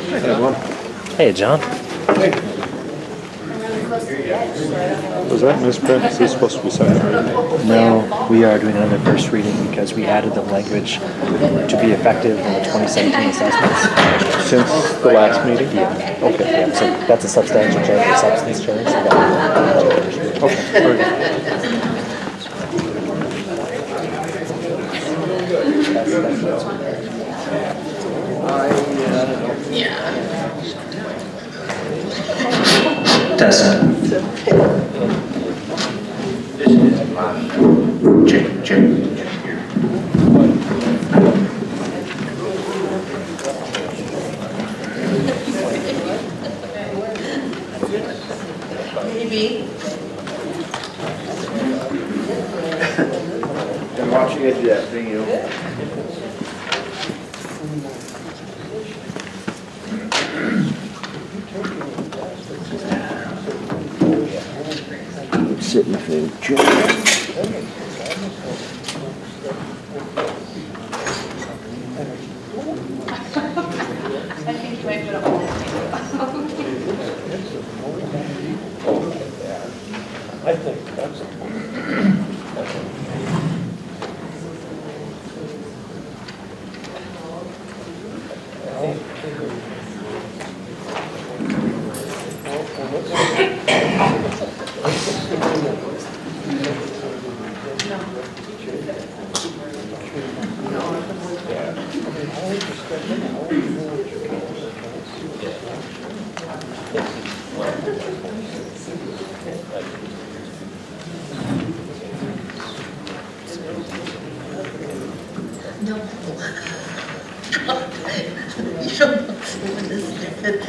Hey, John. Was that misprint? Is this supposed to be second reading? No, we are doing another first reading because we added the language to be effective in the 2017 assessments. Since the last meeting? Yeah. Okay. Yeah, so that's a substantial change, a substance change. So that Okay. Very good. Test. Check. Maybe. Been watching it yet, being you. Sitting through check. I think you might put up on this I think that's No. You don't know when this is different.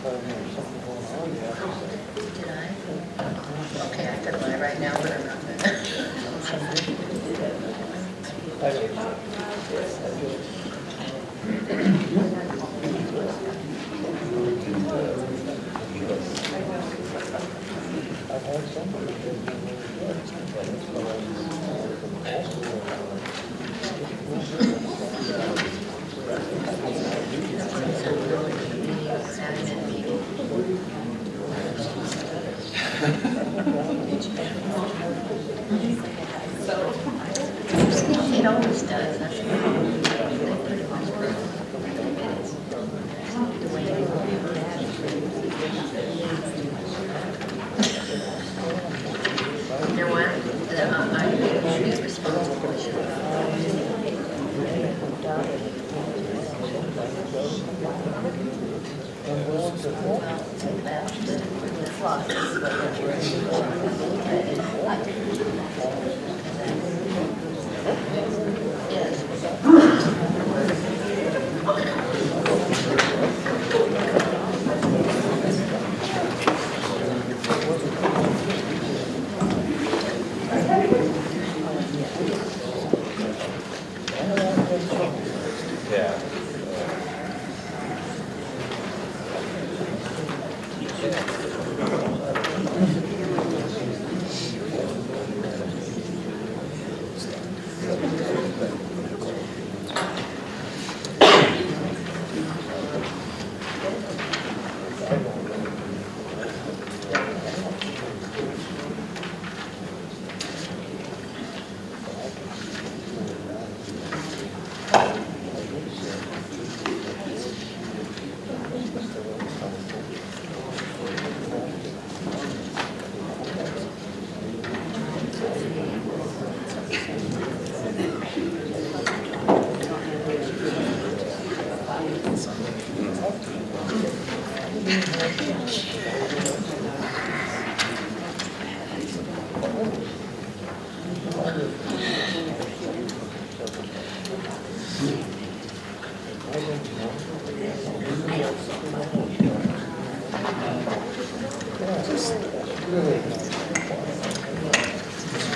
Did I? Okay, I could lie right now, but I'm not gonna. It always does. That's the problem. They put it on the way you know what? I should be responsible.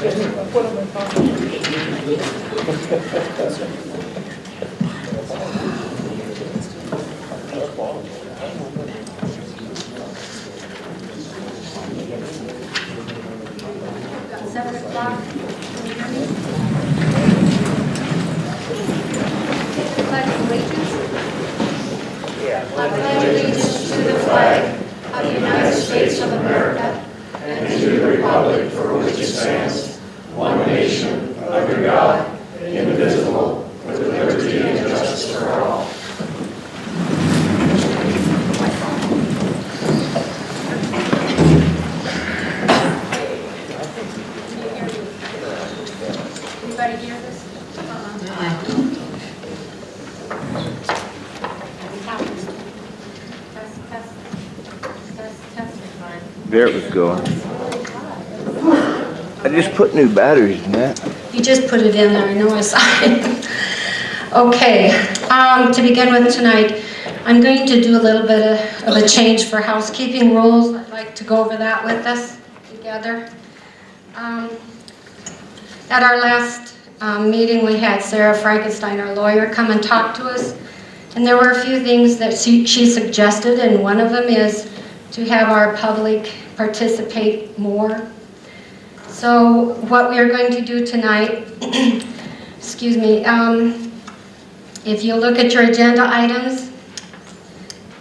About 7 o'clock. Pledge of allegiance. I pledge allegiance to the flag of the United States of America and to the republic for which it stands, one nation, under God, indivisible, with liberty and justice for all. Anybody hear this? Test. There we go. I just put new batteries in that. You just put it in there, I know I saw it. Okay, to begin with tonight, I'm going to do a little bit of a change for housekeeping rules. I'd like to go over that with us together. At our last meeting, we had Sarah Frankenstein, our lawyer, come and talk to us. And there were a few things that she suggested, and one of them is to have our public participate more. So what we are going to do tonight, excuse me, if you look at your agenda items,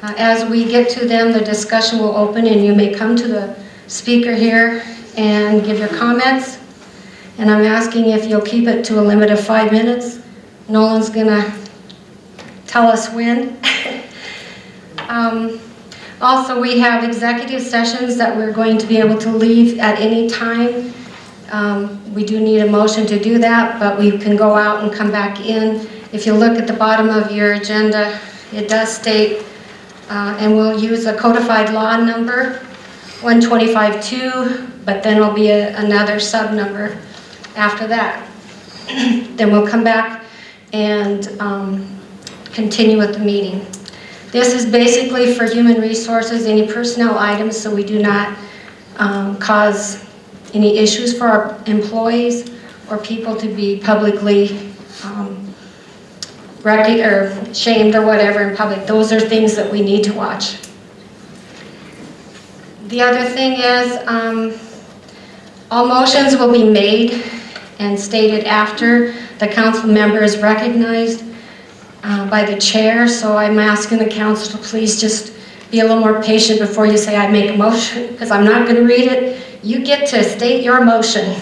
as we get to them, the discussion will open and you may come to the speaker here and give your comments. And I'm asking if you'll keep it to a limit of 5 minutes. Nolan's gonna tell us when. Also, we have executive sessions that we're going to be able to leave at any time. We do need a motion to do that, but we can go out and come back in. If you look at the bottom of your agenda, it does state, and we'll use a codified law number, 125-2, but then there'll be another sub number after that. Then we'll come back and continue with the meeting. This is basically for human resources, any personnel items, so we do not cause any issues for our employees or people to be publicly or shamed or whatever in public. Those are things that we need to watch. The other thing is all motions will be made and stated after the council member is recognized by the chair, so I'm asking the council to please just be a little more patient before you say I make a motion, because I'm not going to read it. You get to state your motion.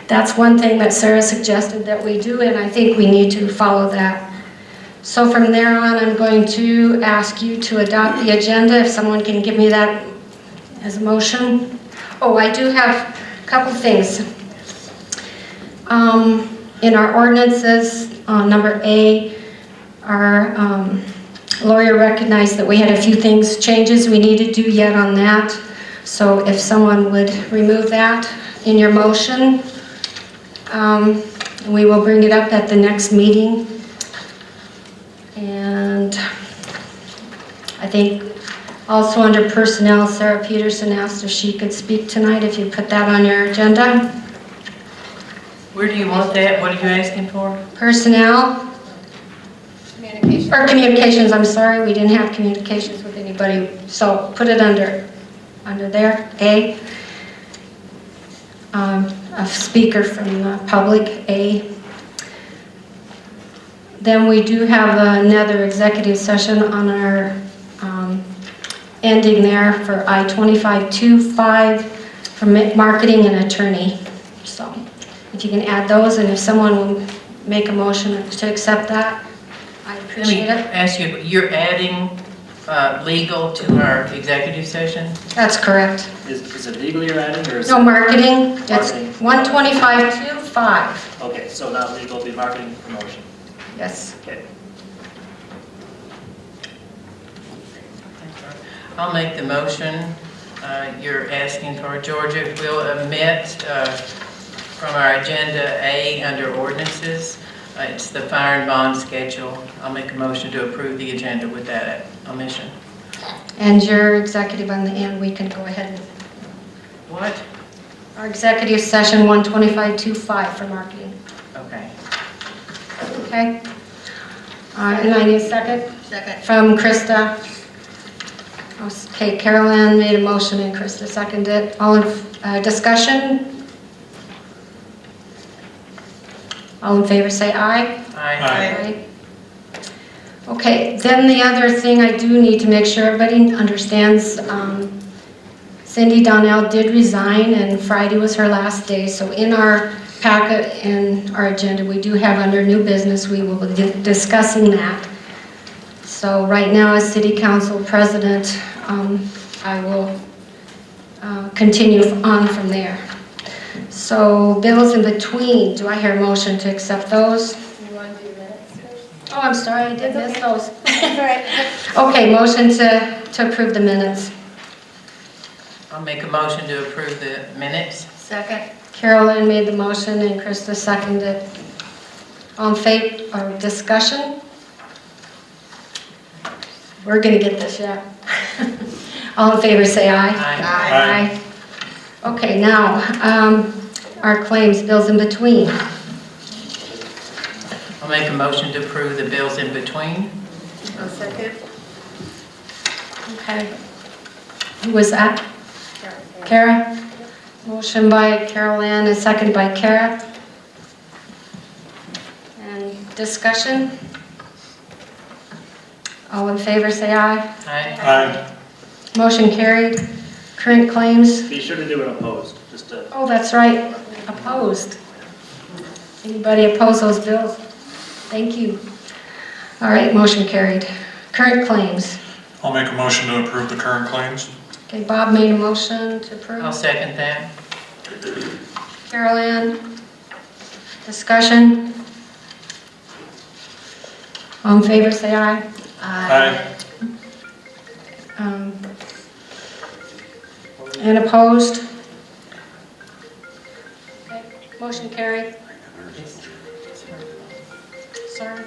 That's one thing that Sarah suggested that we do, and I think we need to follow that. So from there on, I'm going to ask you to adopt the agenda, if someone can give me that as a motion. Oh, I do have a couple things. In our ordinances, number A, our lawyer recognized that we had a few changes we need to do yet on that. So if someone would remove that in your motion, we will bring it up at the next meeting. And I think also under personnel, Sarah Peterson asked if she could speak tonight, if you put that on your agenda. Where do you want that? What are you asking for? Personnel. Communications, I'm sorry, we didn't have communications with anybody, so put it under there, A. A speaker from the public, A. Then we do have another executive session on our ending there for I-2525 for marketing and attorney. So if you can add those, and if someone will make a motion to accept that, I appreciate Let me it. ask you, you're adding legal to our executive session? That's correct. Is it legal you're adding, or is No it? marketing, it's Marketing. 12525. Okay, so not legal, it'll be marketing promotion. Yes. Okay. I'll make the motion. You're asking for Georgia. We'll omit from our agenda A under ordinances. It's the fire and bond schedule. I'll make a motion to approve the agenda with that omission. And your executive on the end, we can go ahead and, What? our executive session 12525 for marketing. Okay. Okay? And I need a second Second. from Krista. Okay, Carol Ann made a motion and Krista seconded. All in discussion? All in favor say aye. Aye. Okay, then the other thing I do need to make sure everybody understands, Cindy Donnell did resign and Friday was her last day. So in our packet and our agenda, we do have under new business, we will be discussing that. So right now as City Council President, I will continue on from there. So bills in between, do I hear a motion to accept those? You want to do minutes first? Oh, I'm sorry, I did miss those. That's all right. Okay, motion to approve the minutes. I'll make a motion to approve the minutes. Second. Carolyn made the motion and Krista seconded. On favor, or discussion? We're gonna get this, yeah. All in favor, say aye. Aye. Aye. Okay, now, our claims, bills in between. I'll make a motion to approve the bills in between. I'll second. Okay. Who was that? Kara? Motion by Carol Ann and second by Kara. And discussion? All in favor, say aye. Aye. Motion carried. Current claims? Be sure to do an opposed, just to. Oh, that's right, opposed. Anybody oppose those bills? Thank you. All right, motion carried. Current claims. I'll make a motion to approve the current claims. Okay, Bob made a motion to approve. I'll second that. Carol Ann, discussion? All in favor, say aye. Aye. And opposed? Okay, motion carried. Sorry.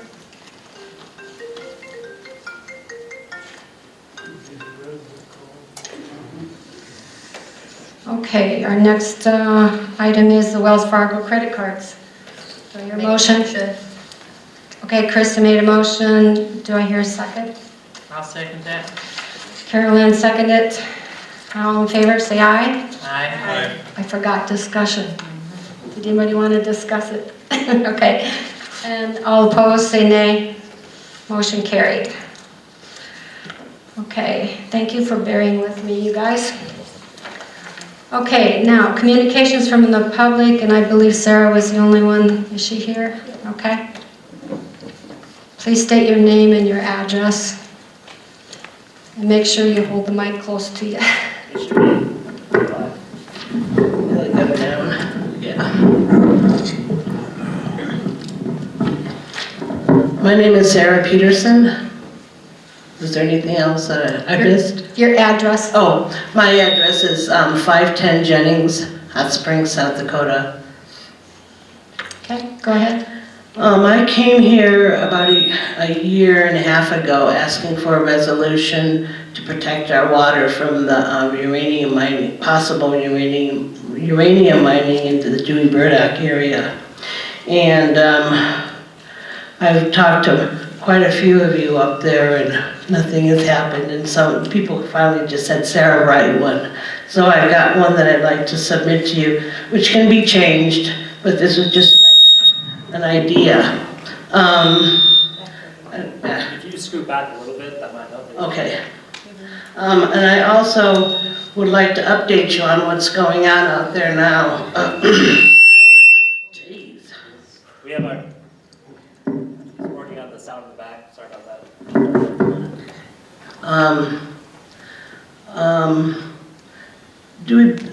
Okay, our next item is the Wells Fargo credit cards. Do I hear a motion? Okay, Krista made a motion. Do I hear a second? I'll second that. Carol Ann seconded. All in favor, say aye. Aye. I forgot discussion. Did anybody want to discuss it? Okay. And all opposed, say nay. Motion carried. Okay, thank you for bearing with me, you guys. Okay, now, communications from the public, and I believe Sarah was the only one. Is she here? Okay. Please state your name and your address. And make sure you hold the mic close to you. My name is Sarah Peterson. Is there anything else that I missed? Your address. Oh, my address is 510 Jennings, Hot Springs, South Dakota. Okay, go ahead. I came here about a year and a half ago asking for a resolution to protect our water from the uranium mining, possible uranium mining into the Dewey Burdock area. And I've talked to quite a few of you up there and nothing has happened, and some people finally just said, Sarah, write one. So I've got one that I'd like to submit to you, which can be changed, but this was just an idea. If you scoot back a little bit, that might help. Okay. And I also would like to update you on what's going on out there now. Jeez. We have a, working on the sound in the back, sorry about that.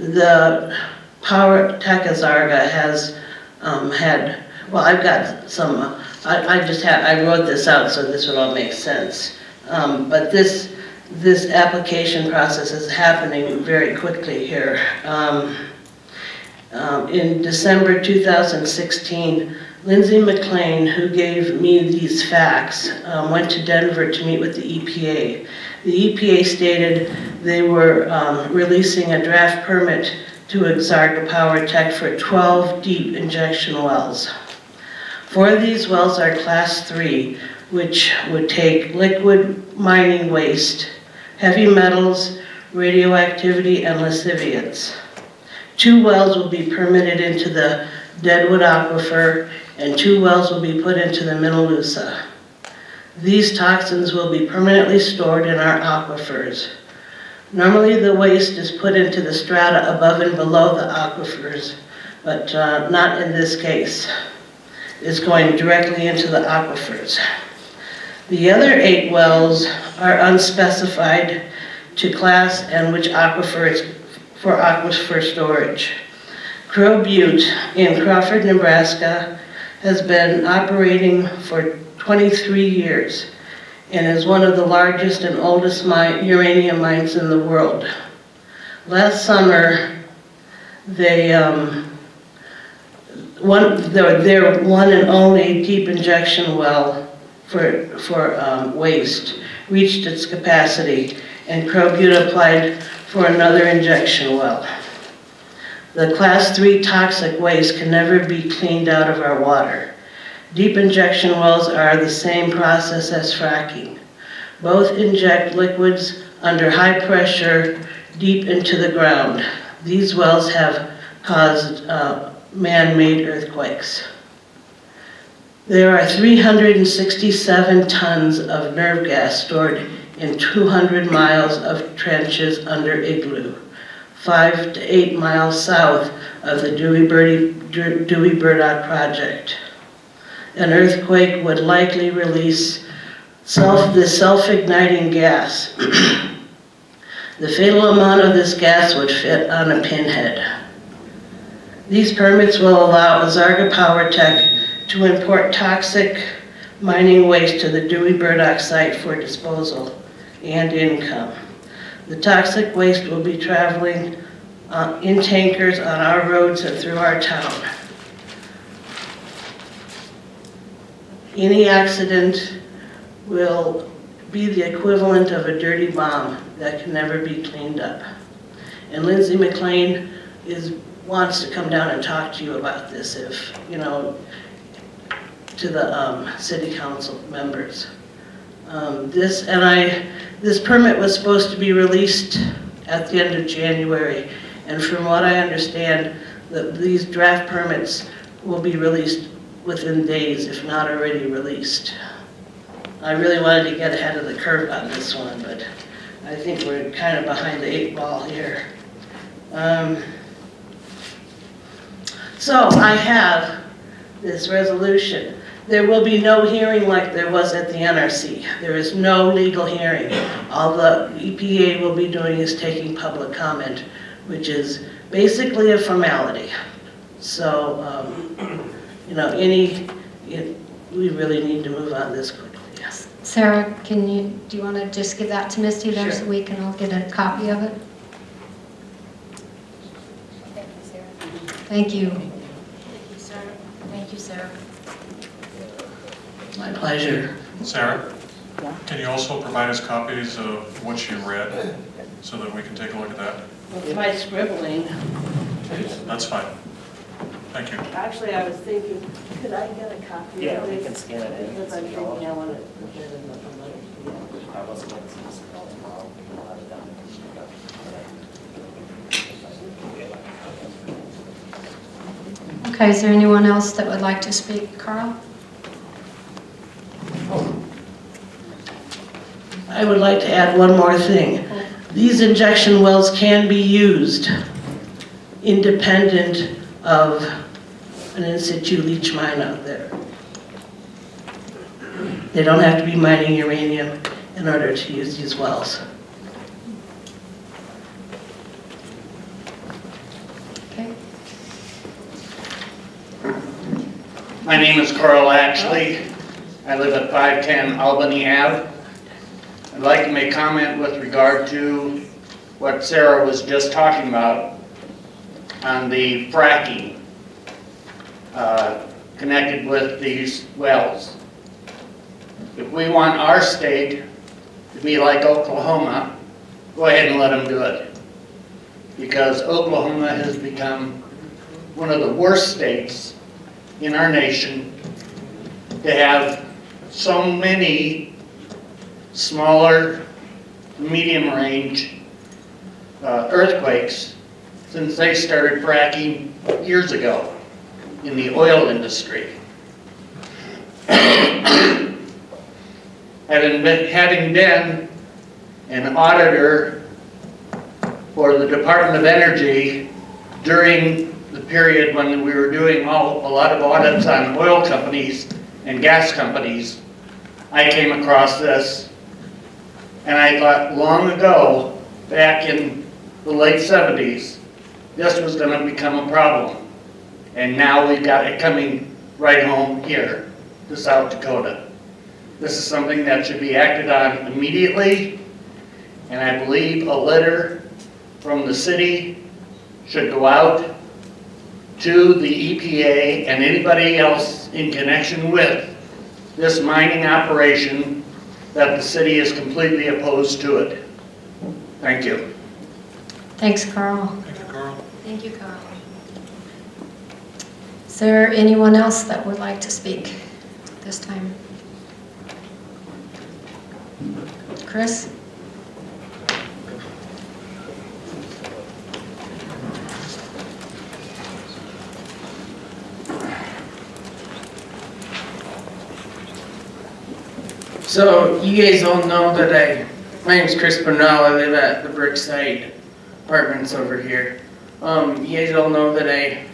The Power Tech Azarga has had, well, I've got some, I wrote this out so this would all make sense. But this application process is happening very quickly here. In December 2016, Lindsay McLean, who gave me these facts, went to Denver to meet with the EPA. The EPA stated they were releasing a draft permit to Exarga Power Tech for 12 deep injection wells. 4 of these wells are Class 3, which would take liquid mining waste, heavy metals, radioactivity, and lasciviates. 2 wells will be permitted into the Deadwood Aquifer, and 2 wells will be put into the Minnelusa. These toxins will be permanently stored in our aquifers. Normally the waste is put into the strata above and below the aquifers, but not in this case. It's going directly into the aquifers. The other 8 wells are unspecified to class and which aquifer is for aquifer storage. Crow Butte in Crawford, Nebraska has been operating for 23 years and is one of the largest and oldest uranium mines in the world. Last summer, their one and only deep injection well for waste reached its capacity, and Crow Butte applied for another injection well. The Class 3 toxic waste can never be cleaned out of our water. Deep injection wells are the same process as fracking. Both inject liquids under high pressure deep into the ground. These wells have caused man-made earthquakes. There are 367 tons of nerve gas stored in 200 miles of trenches under Igloo, 5 to 8 miles south of the Dewey Burdock project. An earthquake would likely release the self-igniting gas. The fatal amount of this gas would fit on a pinhead. These permits will allow Exarga Power Tech to import toxic mining waste to the Dewey Burdock site for disposal and income. The toxic waste will be traveling in tankers on our roads and through our town. Any accident will be the equivalent of a dirty bomb that can never be cleaned up. And Lindsay McLean wants to come down and talk to you about this if, to the city council members. This permit was supposed to be released at the end of January, and from what I understand, these draft permits will be released within days, if not already released. I really wanted to get ahead of the curve on this one, but I think we're kind of behind the 8 ball here. So I have this resolution. There will be no hearing like there was at the NRC. There is no legal hearing. All the EPA will be doing is taking public comment, which is basically a formality. So, we really need to move on this quickly. Sarah, do you want to just give that to Misty there so we can all get a copy of it? Thank you, Sarah. Thank you. Thank you, Sarah. Thank you, Sarah. My pleasure. Sarah, can you also provide us copies of what you read so that we can take a look at that? With my scribbling. That's fine. Thank you. Actually, I was thinking, could I get a copy of this? we can scan it in. Because I'm thinking I want to put it in the letter. I wasn't going to see this call tomorrow. We'll have it done. Okay, is there anyone else that would like to speak? Carl? I would like to add one more thing. These injection wells can be used independent of an in-situ leach mine out there. They don't have to be mining uranium in order to use these wells. Okay. My name is Carl Axley. I live at 510 Albany Ave. I'd like to make comment with regard to what Sarah was just talking about on the fracking connected with these wells. If we want our state to be like Oklahoma, go ahead and let them do it. because Oklahoma has become one of the worst states in our nation to have so many smaller, medium range earthquakes since they started fracking years ago in the oil industry. Having been an auditor for the Department of Energy during the period when we were doing a lot of audits on oil companies and gas companies, I came across this, and I thought long ago, back in the late 70s, this was going to become a problem. And now we've got it coming right home here to South Dakota. This is something that should be acted on immediately, and I believe a letter from the city should go out to the EPA and anybody else in connection with this mining operation that the city is completely opposed to it. Thank you. Thanks, Carl. Thank you, Carl. Thank you, Carl. Is there anyone else that would like to speak this time? Chris? So you guys all know that my name's Chris Bernal. I live at the Brookside Apartments over here. You guys all know that I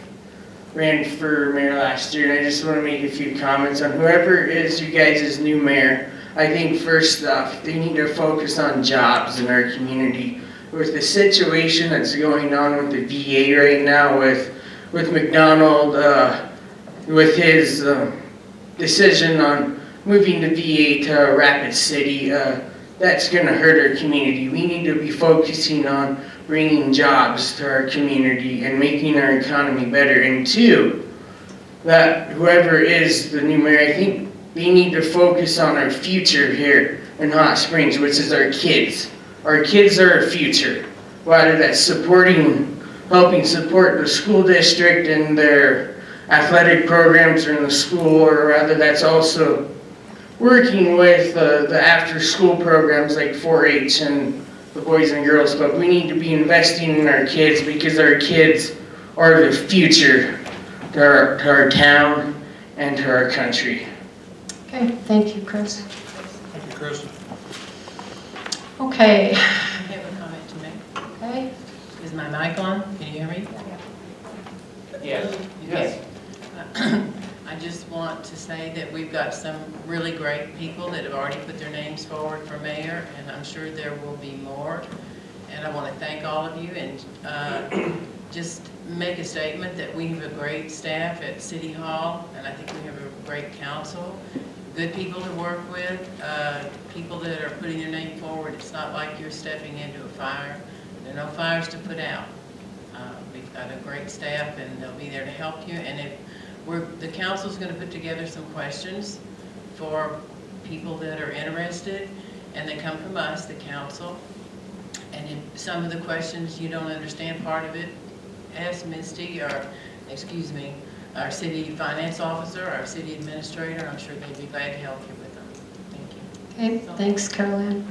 ran for mayor last year, and I just want to make a few comments on whoever is you guys' new mayor. I think first off, they need to focus on jobs in our community. With the situation that's going on with the VA right now, with McDonald, with his decision on moving the VA to Rapid City, that's going to hurt our community. We need to be focusing on bringing jobs to our community and making our economy better. And two, that whoever is the new mayor, I think they need to focus on our future here in Hot Springs, which is our kids. Our kids are our future. Whether that's helping support the school district and their athletic programs or in the school, or rather that's also working with the after-school programs like 4-H and the Boys and Girls Club. We need to be investing in our kids because our kids are the future to our town and to our country. Okay, thank you, Chris. Thank you, Chris. Okay. I have a comment to make. Okay. Is my mic on? Can you hear me? Yes. Yes. I just want to say that we've got some really great people that have already put their names forward for mayor, and I'm sure there will be more. And I want to thank all of you and just make a statement that we have a great staff at City Hall, and I think we have a great council, good people to work with, people that are putting their name forward. It's not like you're stepping into a fire. There are no fires to put out. We've got a great staff, and they'll be there to help you. And if the council's going to put together some questions for people that are interested, and they come from us, the council. And if some of the questions you don't understand part of it, ask Misty, or excuse me, our city finance officer, our city administrator. I'm sure they'd be glad to help you with them. Thank you. Okay, thanks, Carolyn.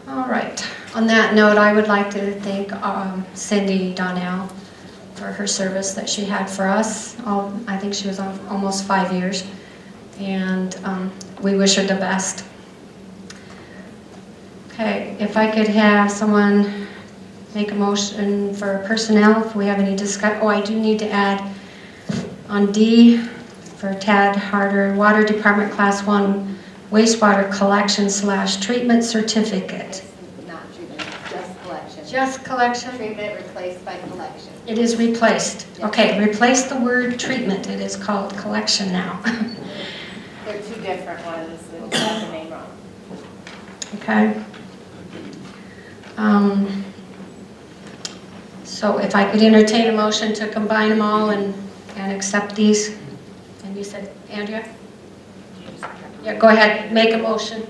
All right. On that note, I would like to thank Cindy Donnell for her service that she had for us. I think she was on almost 5 years, and we wish her the best. Okay, if I could have someone make a motion for personnel, if we have any discussion. Oh, I do need to add on D for Tad Harder, Water Department Class 1 wastewater collection / treatment certificate. Not treatment, just collection. Just collection? Treatment replaced by collection. It is replaced. Okay, replace the word treatment. It is called collection now. They're two different ones, and you got the name wrong. Okay. So if I could entertain a motion to combine them all and accept these. And you said, Andrea? You just Yeah, go ahead, make a motion.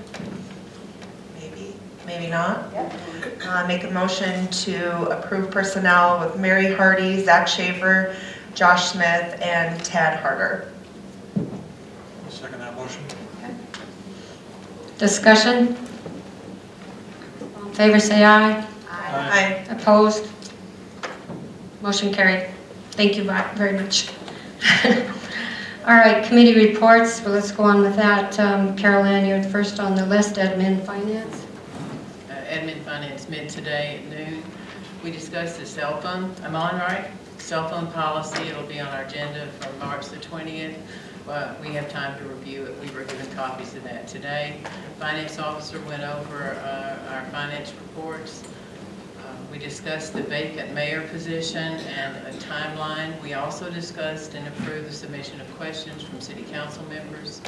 maybe not? Make a motion to approve personnel with Mary Hardy, Zach Schaefer, Josh Smith, and Tad Harder. I'll second that motion. Discussion? All in favor, say aye. Aye. Opposed? Motion carried. Thank you very much. All right, committee reports. Well, let's go on with that. Carol Ann, you're first on the list, Admin Finance. Admin Finance met today at noon. We discussed the cell phone. I'm on, right? Cell phone policy. It'll be on our agenda for March the 20th. We have time to review it. We were given copies of that today. Finance officer went over our finance reports. We discussed the vacant mayor position and a timeline. We also discussed and approved the submission of questions from city council members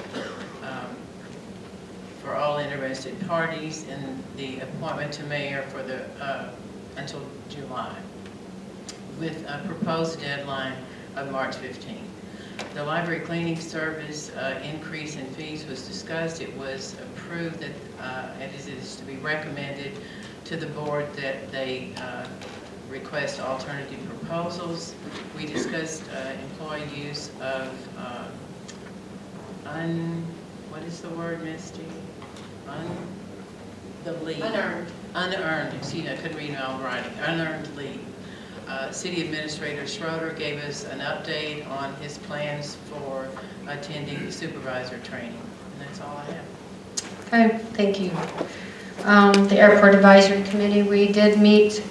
for all interested parties in the appointment to mayor for the until July, with a proposed deadline of March 15th. The library cleaning service increase in fees was discussed. It was approved that it is to be recommended to the board that they request alternative proposals. We discussed employee use of what is the word, Misty? Unearned, excuse me, I couldn't read my own writing. Unearned leave. City Administrator Schroeder gave us an update on his plans for attending the supervisor training. And that's all I have. Okay, thank you. The Airport Advisory Committee, we did meet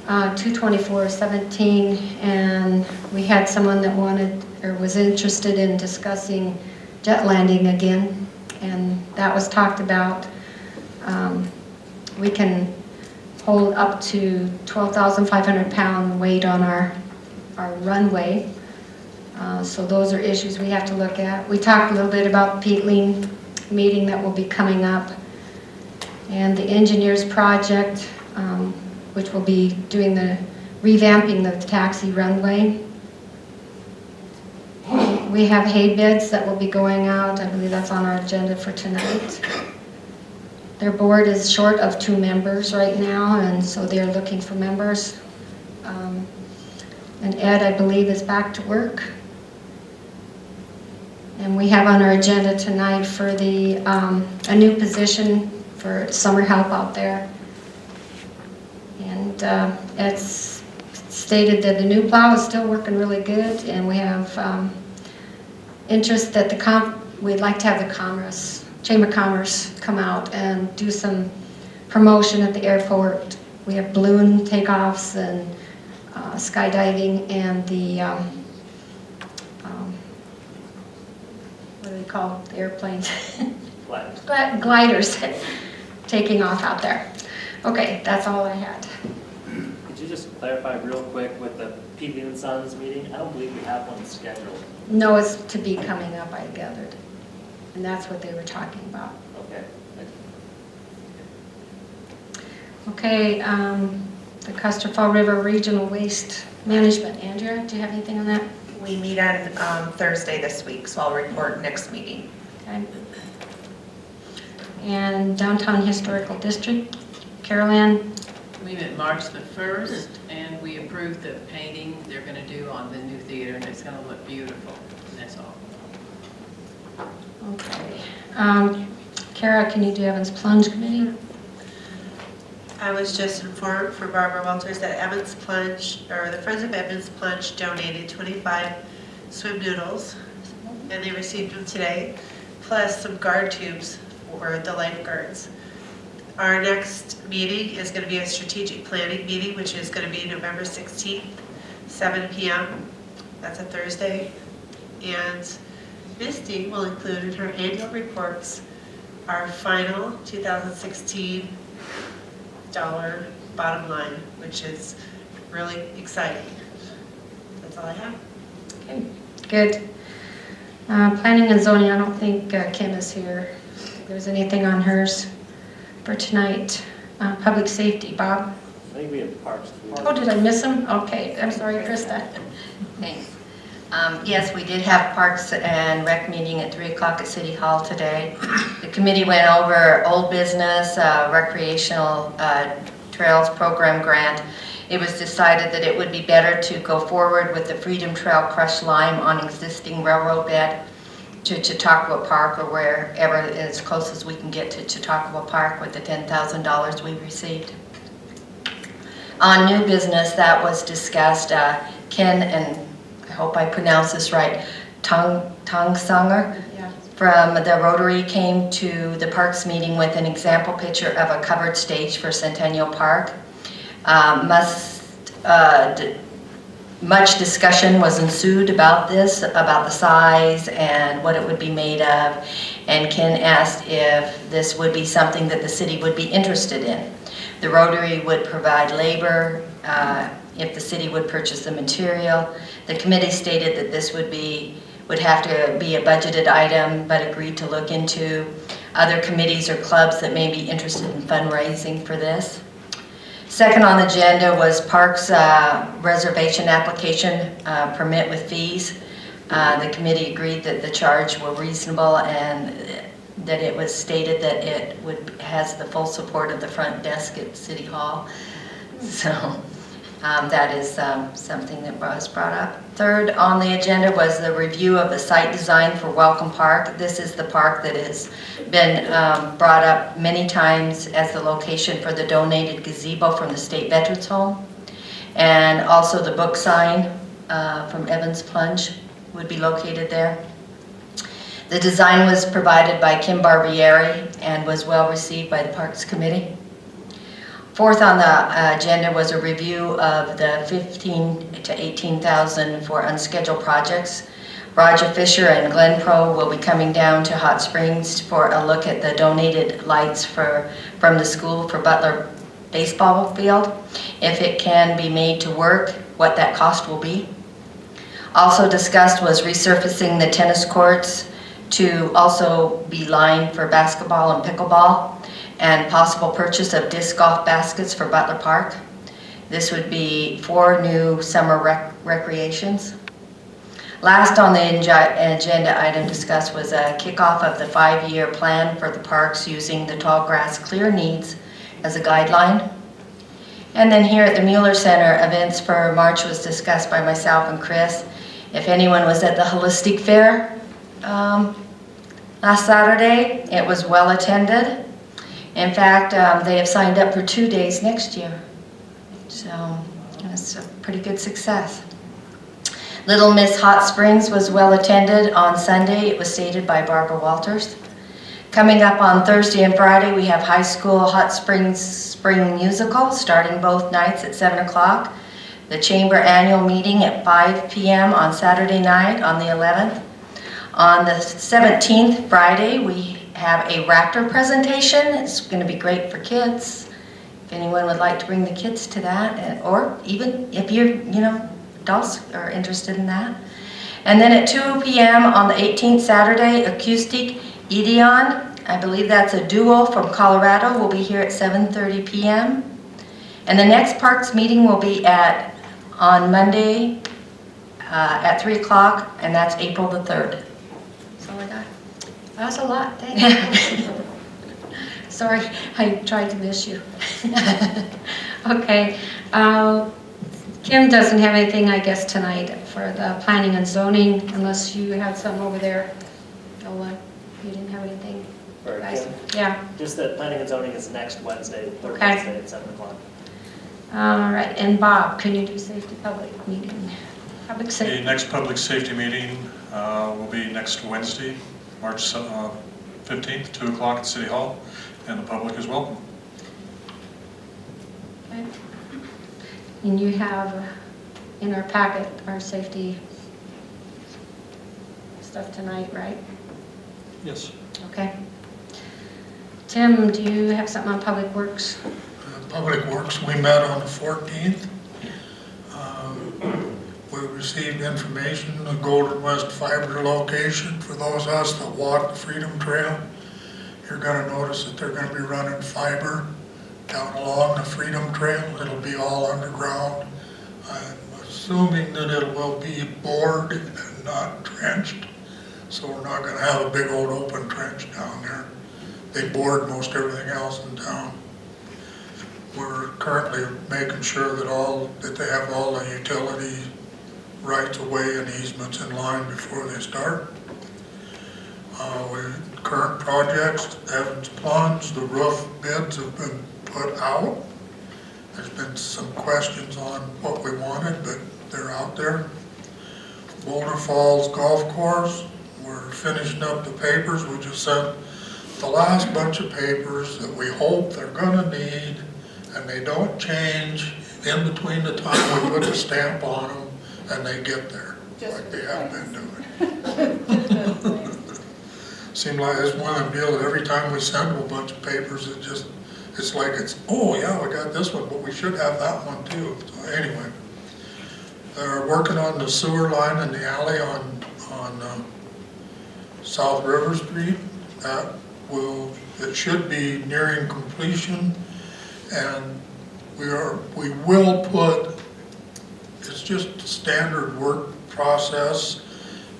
2/24/17, and we had someone that wanted or was interested in discussing jet landing again, and that was talked about. We can hold up to 12,500 pound weight on our runway. So those are issues we have to look at. We talked a little bit about the Peatling meeting that will be coming up, and the engineers project, which will be doing the revamping of the taxi runway. We have hay bids that will be going out. I believe that's on our agenda for tonight. Their board is short of 2 members right now, and so they're looking for members. And Ed, I believe, is back to work. And we have on our agenda tonight for the a new position for summer help out there. And it's stated that the new plow is still working really good, and we have interest that we'd like to have the Chamber of Commerce come out and do some promotion at the airport. We have balloon takeoffs and skydiving and the what do they call the airplanes? Gliders taking off out there. Okay, that's all I had. Could you just clarify real quick with the Peatling and Sons meeting? I don't believe we have one scheduled. No, it's to be coming up, I gathered. And that's what they were talking about. Okay. Okay, the Custer Fall River Regional Waste Management. Andrea, do you have anything on that? We meet on Thursday this week, so I'll report next meeting. Okay. And Downtown Historical District, Carol Ann? We met March the 1st, and we approved the painting they're going to do on the new theater, and it's going to look beautiful, and that's all. Okay. Kara, can you do Evans Plunge Committee? I was just informed for Barbara Walters that Evans Plunge, or the Friends of Evans Plunge donated 25 swim noodles, and they received them today, plus some guard tubes for the lifeguards. Our next meeting is going to be a strategic planning meeting, which is going to be November 16th, 7 p.m. That's a Thursday. And Misty will include in her annual reports our final 2016 dollar bottom line, which is really exciting. That's all I have. Okay, good. Planning and zoning, I don't think Kim is here. If there's anything on hers for tonight. Public safety, Bob? I think we have parks. Oh, did I miss him? Okay, I'm sorry, Krista. Thanks. Yes, we did have Parks and Rec meeting at 3 o'clock at City Hall today. The committee went over old business, recreational trails program grant. It was decided that it would be better to go forward with the Freedom Trail crushed lime on existing railroad bed to Chautauqua Park, or wherever as close as we can get to Chautauqua Park with the $10,000 we received. On new business that was discussed, Ken, and I hope I pronounce this right, Tongsanger from the Rotary came to the Parks meeting with an example picture of a covered stage for Centennial Park. Much discussion was ensued about this, about the size and what it would be made of, and Ken asked if this would be something that the city would be interested in. The Rotary would provide labor if the city would purchase the material. The committee stated that this would have to be a budgeted item, but agreed to look into other committees or clubs that may be interested in fundraising for this. Second on the agenda was Parks reservation application permit with fees. The committee agreed that the charge were reasonable and that it was stated that it has the full support of the front desk at City Hall. So that is something that was brought up. Third on the agenda was the review of the site design for Welcome Park. This is the park that has been brought up many times as the location for the donated gazebo from the State Veterans Home. And also the book sign from Evans Plunge would be located there. The design was provided by Kim Barbieri and was well received by the Parks Committee. Fourth on the agenda was a review of the $15,000 to $18,000 for unscheduled projects. Roger Fisher and Glenn Pro will be coming down to Hot Springs for a look at the donated lights from the school for Butler baseball field. If it can be made to work, what that cost will be. Also discussed was resurfacing the tennis courts to also be lined for basketball and pickleball, and possible purchase of disc golf baskets for Butler Park. This would be 4 new summer recreations. Last on the agenda item discussed was a kickoff of the 5-year plan for the parks using the tall grass clear needs as a guideline. And then here at the Mueller Center, events for March was discussed by myself and Chris. If anyone was at the Holistic Fair last Saturday, it was well attended. In fact, they have signed up for 2 days next year. So it's a pretty good success. Little Miss Hot Springs was well attended on Sunday. It was stated by Barbara Walters. Coming up on Thursday and Friday, we have High School Hot Springs Spring Musical, starting both nights at 7 o'clock. The Chamber Annual Meeting at 5 p.m. on Saturday night on the 11th. On the 17th, Friday, we have a Raptor presentation. It's going to be great for kids. If anyone would like to bring the kids to that, or even if you're, adults are interested in that. And then at 2 p.m. on the 18th, Saturday, Acoustic Ideon. I believe that's a duo from Colorado. Will be here at 7:30 p.m. And the next Parks meeting will be on Monday at 3 o'clock, and that's April the 3rd. That's all I got. That was a lot, thank you. Sorry, I tried to miss you. Okay. Kim doesn't have anything, I guess, tonight for the planning and zoning, unless you had some over there. Nola, you didn't have anything? Or Guys? Kim? Yeah. Just that planning and zoning is next Wednesday, third Okay. Wednesday at 7 o'clock. All right, and Bob, can you do safety public meeting? Public The safety. next public safety meeting will be next Wednesday, March 15th, 2 o'clock at City Hall, and the public is welcome. Okay. And you have in our packet our safety stuff tonight, right? Yes. Okay. Tim, do you have something on Public Works? Public Works, we met on the 14th. We received information, the Golden West Fiber location. For those of us that walk the Freedom Trail, you're going to notice that they're going to be running fiber down along the Freedom Trail. It'll be all underground. I was assuming that it will be bored and not trenched. So we're not gonna have a big old open trench down there. They bored most everything else in town. We're currently making sure that they have all the utility rights of way and easements in line before they start. Current projects, Evans Plunge, the roof bids have been put out. There's been some questions on what we wanted, but they're out there. Boulder Falls Golf Course, we're finishing up the papers. We just sent the last bunch of papers that we hope they're gonna need, and they don't change in between the time we put the stamp on them and they get there, like they have been doing. Seemed like it's one of them deals that every time we send them a bunch of papers, it's like oh yeah, we got this one, but we should have that one too. So anyway, they're working on the sewer line in the alley on South River Street. It should be nearing completion, and we will put, it's just a standard work process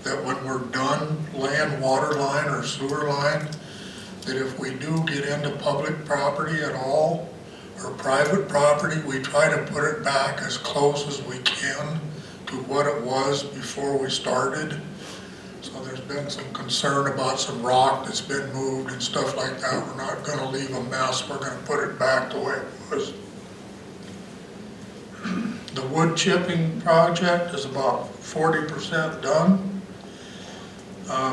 that when we're done laying water line or sewer line, that if we do get into public property at all, or private property, we try to put it back as close as we can to what it was before we started. So there's been some concern about some rock that's been moved and stuff like that. We're not gonna leave a mess, we're gonna put it back the way it was. The wood chipping project is about 40% done.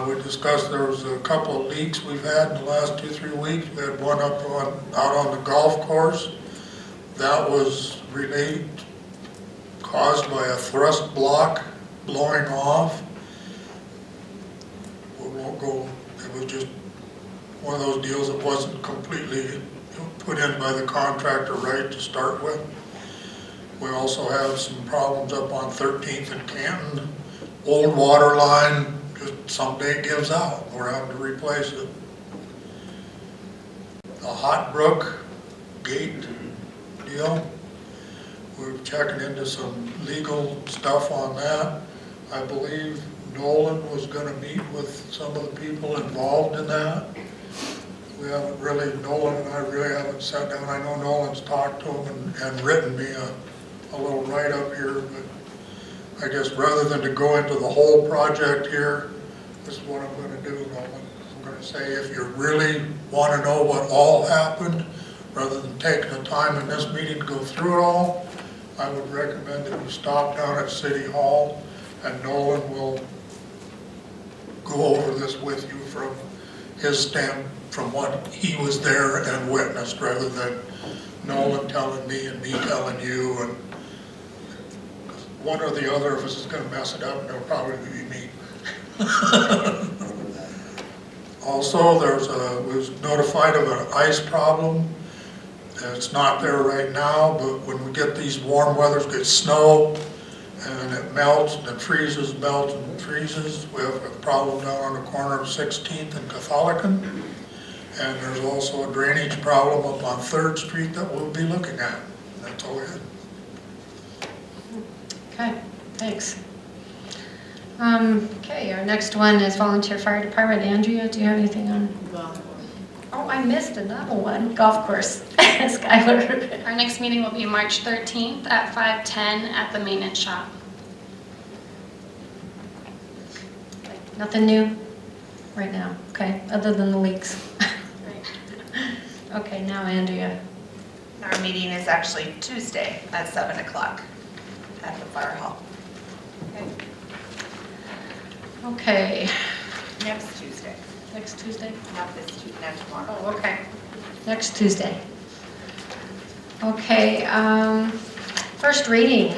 We discussed there was a couple of leaks we've had in the last 2-3 weeks. We had one out on the golf course. That was caused by a thrust block blowing off. We won't go, it was just one of those deals that wasn't completely put in by the contractor right to start with. We also have some problems up on 13th and Canton. Old water line just someday gives out. We're having to replace it. The Hot Brook gate deal, we're checking into some legal stuff on that. I believe Nolan was going to meet with some of the people involved in that. Nolan and I really haven't sat down. I know Nolan's talked to him and written me a little write-up here, but I guess rather than to go into the whole project here, this is what I'm going to do, Nolan. I'm going to say if you really want to know what all happened, rather than taking the time in this meeting to go through it all, I would recommend that you stop down at City Hall and Nolan will go over this with you from his stand, from what he was there and witnessed, rather than Nolan telling me and me telling you, and one or the other of us is going to mess it up, and it'll probably be me. Also, we was notified of an ice problem. It's not there right now, but when we get these warm weathers, get snow, and it melts and it freezes, melts and freezes. We have a problem down on the corner of 16th and Catholican. And there's also a drainage problem up on 3rd Street that we'll be looking at. That's all we had. Okay, thanks. Okay, our next one is Volunteer Fire Department. Andrea, do you have anything on? Oh, I missed another one. Golf course. Skylar. Our next meeting will be March 13th at 5:10 at the maintenance shop. Nothing new right now, okay, other than the leaks. Okay, now Andrea. Our meeting is actually Tuesday at 7 o'clock at the fire hall. Okay. Next Tuesday. Next Tuesday? Not this Tuesday, not tomorrow. Oh, okay. Next Tuesday. Okay, first reading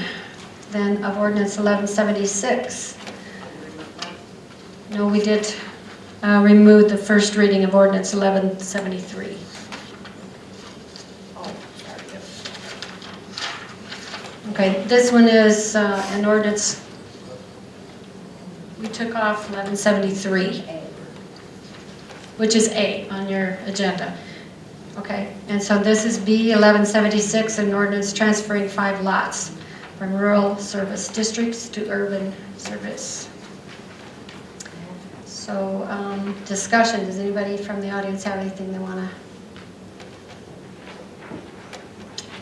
then of ordinance 1176. No, we did remove the first reading of ordinance 1173. Okay, this one is an ordinance, we took off 1173, which is A on your agenda. Okay, and so this is B 1176, an ordinance transferring 5 lots from rural service districts to urban service. So, discussion, does anybody from the audience have anything they want to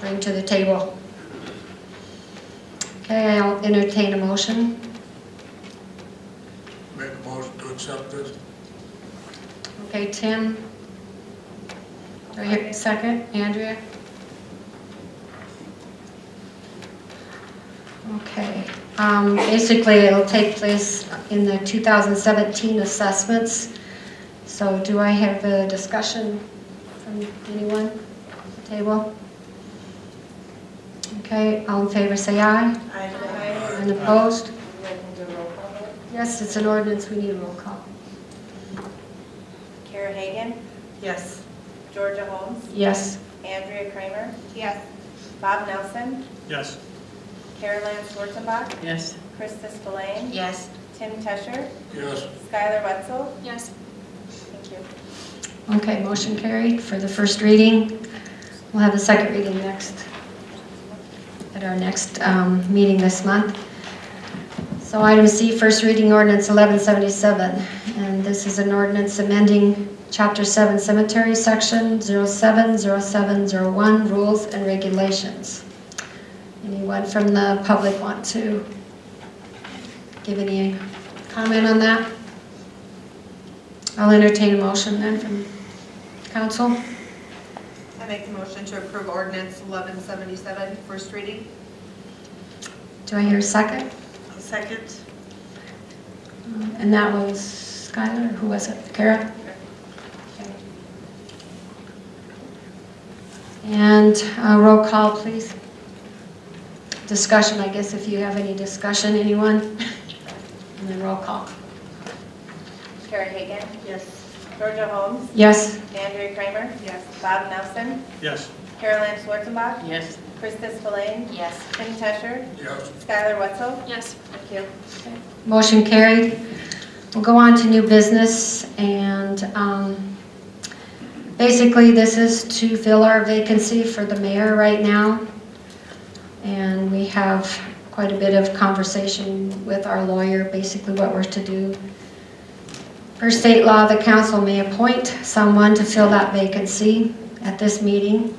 bring to the table? Okay, I'll entertain a motion. Make a motion to accept this. Okay, Tim. Do I hear a second? Andrea? Okay. Basically, it'll take place in the 2017 assessments. So do I have a discussion from anyone at the table? Okay, all in favor say aye. Aye. And opposed? Yes, it's an ordinance, we need a roll call. Kara Hagan, Yes. Georgia Holmes, Yes. Andrea Kramer, Yes. Bob Nelson, Yes. Carol Ann Schwarzenbach, Yes. Krista Spillane, Yes. Tim Tesher, Yes. Skylar Wetzel. Yes. Thank you. Okay, motion carried for the first reading. We'll have the second reading next, at our next meeting this month. So item C, first reading ordinance 1177, and this is an ordinance amending Chapter 7 Cemetery Section 070701 Rules and Regulations. Anyone from the public want to give any comment on that? I'll entertain a motion then from council. I make the motion to approve ordinance 1177, first reading. Do I hear a second? Second. And that was Skylar, or who was it? Kara? Okay. And roll call, please. Discussion, I guess, if you have any discussion, anyone? And then roll call. Kara Hagan, Yes. Georgia Holmes, Yes. Andrea Kramer, yes. Bob Nelson, Yes. Carol Ann Schwarzenbach, Yes. Krista Spillane, Yes. Tim Tesher, Yes. Skylar Wetzel. Yes. Thank you. Motion carried. We'll go on to new business, and basically this is to fill our vacancy for the mayor right now. And we have quite a bit of conversation with our lawyer, basically what we're to do. Per state law, the council may appoint someone to fill that vacancy at this meeting.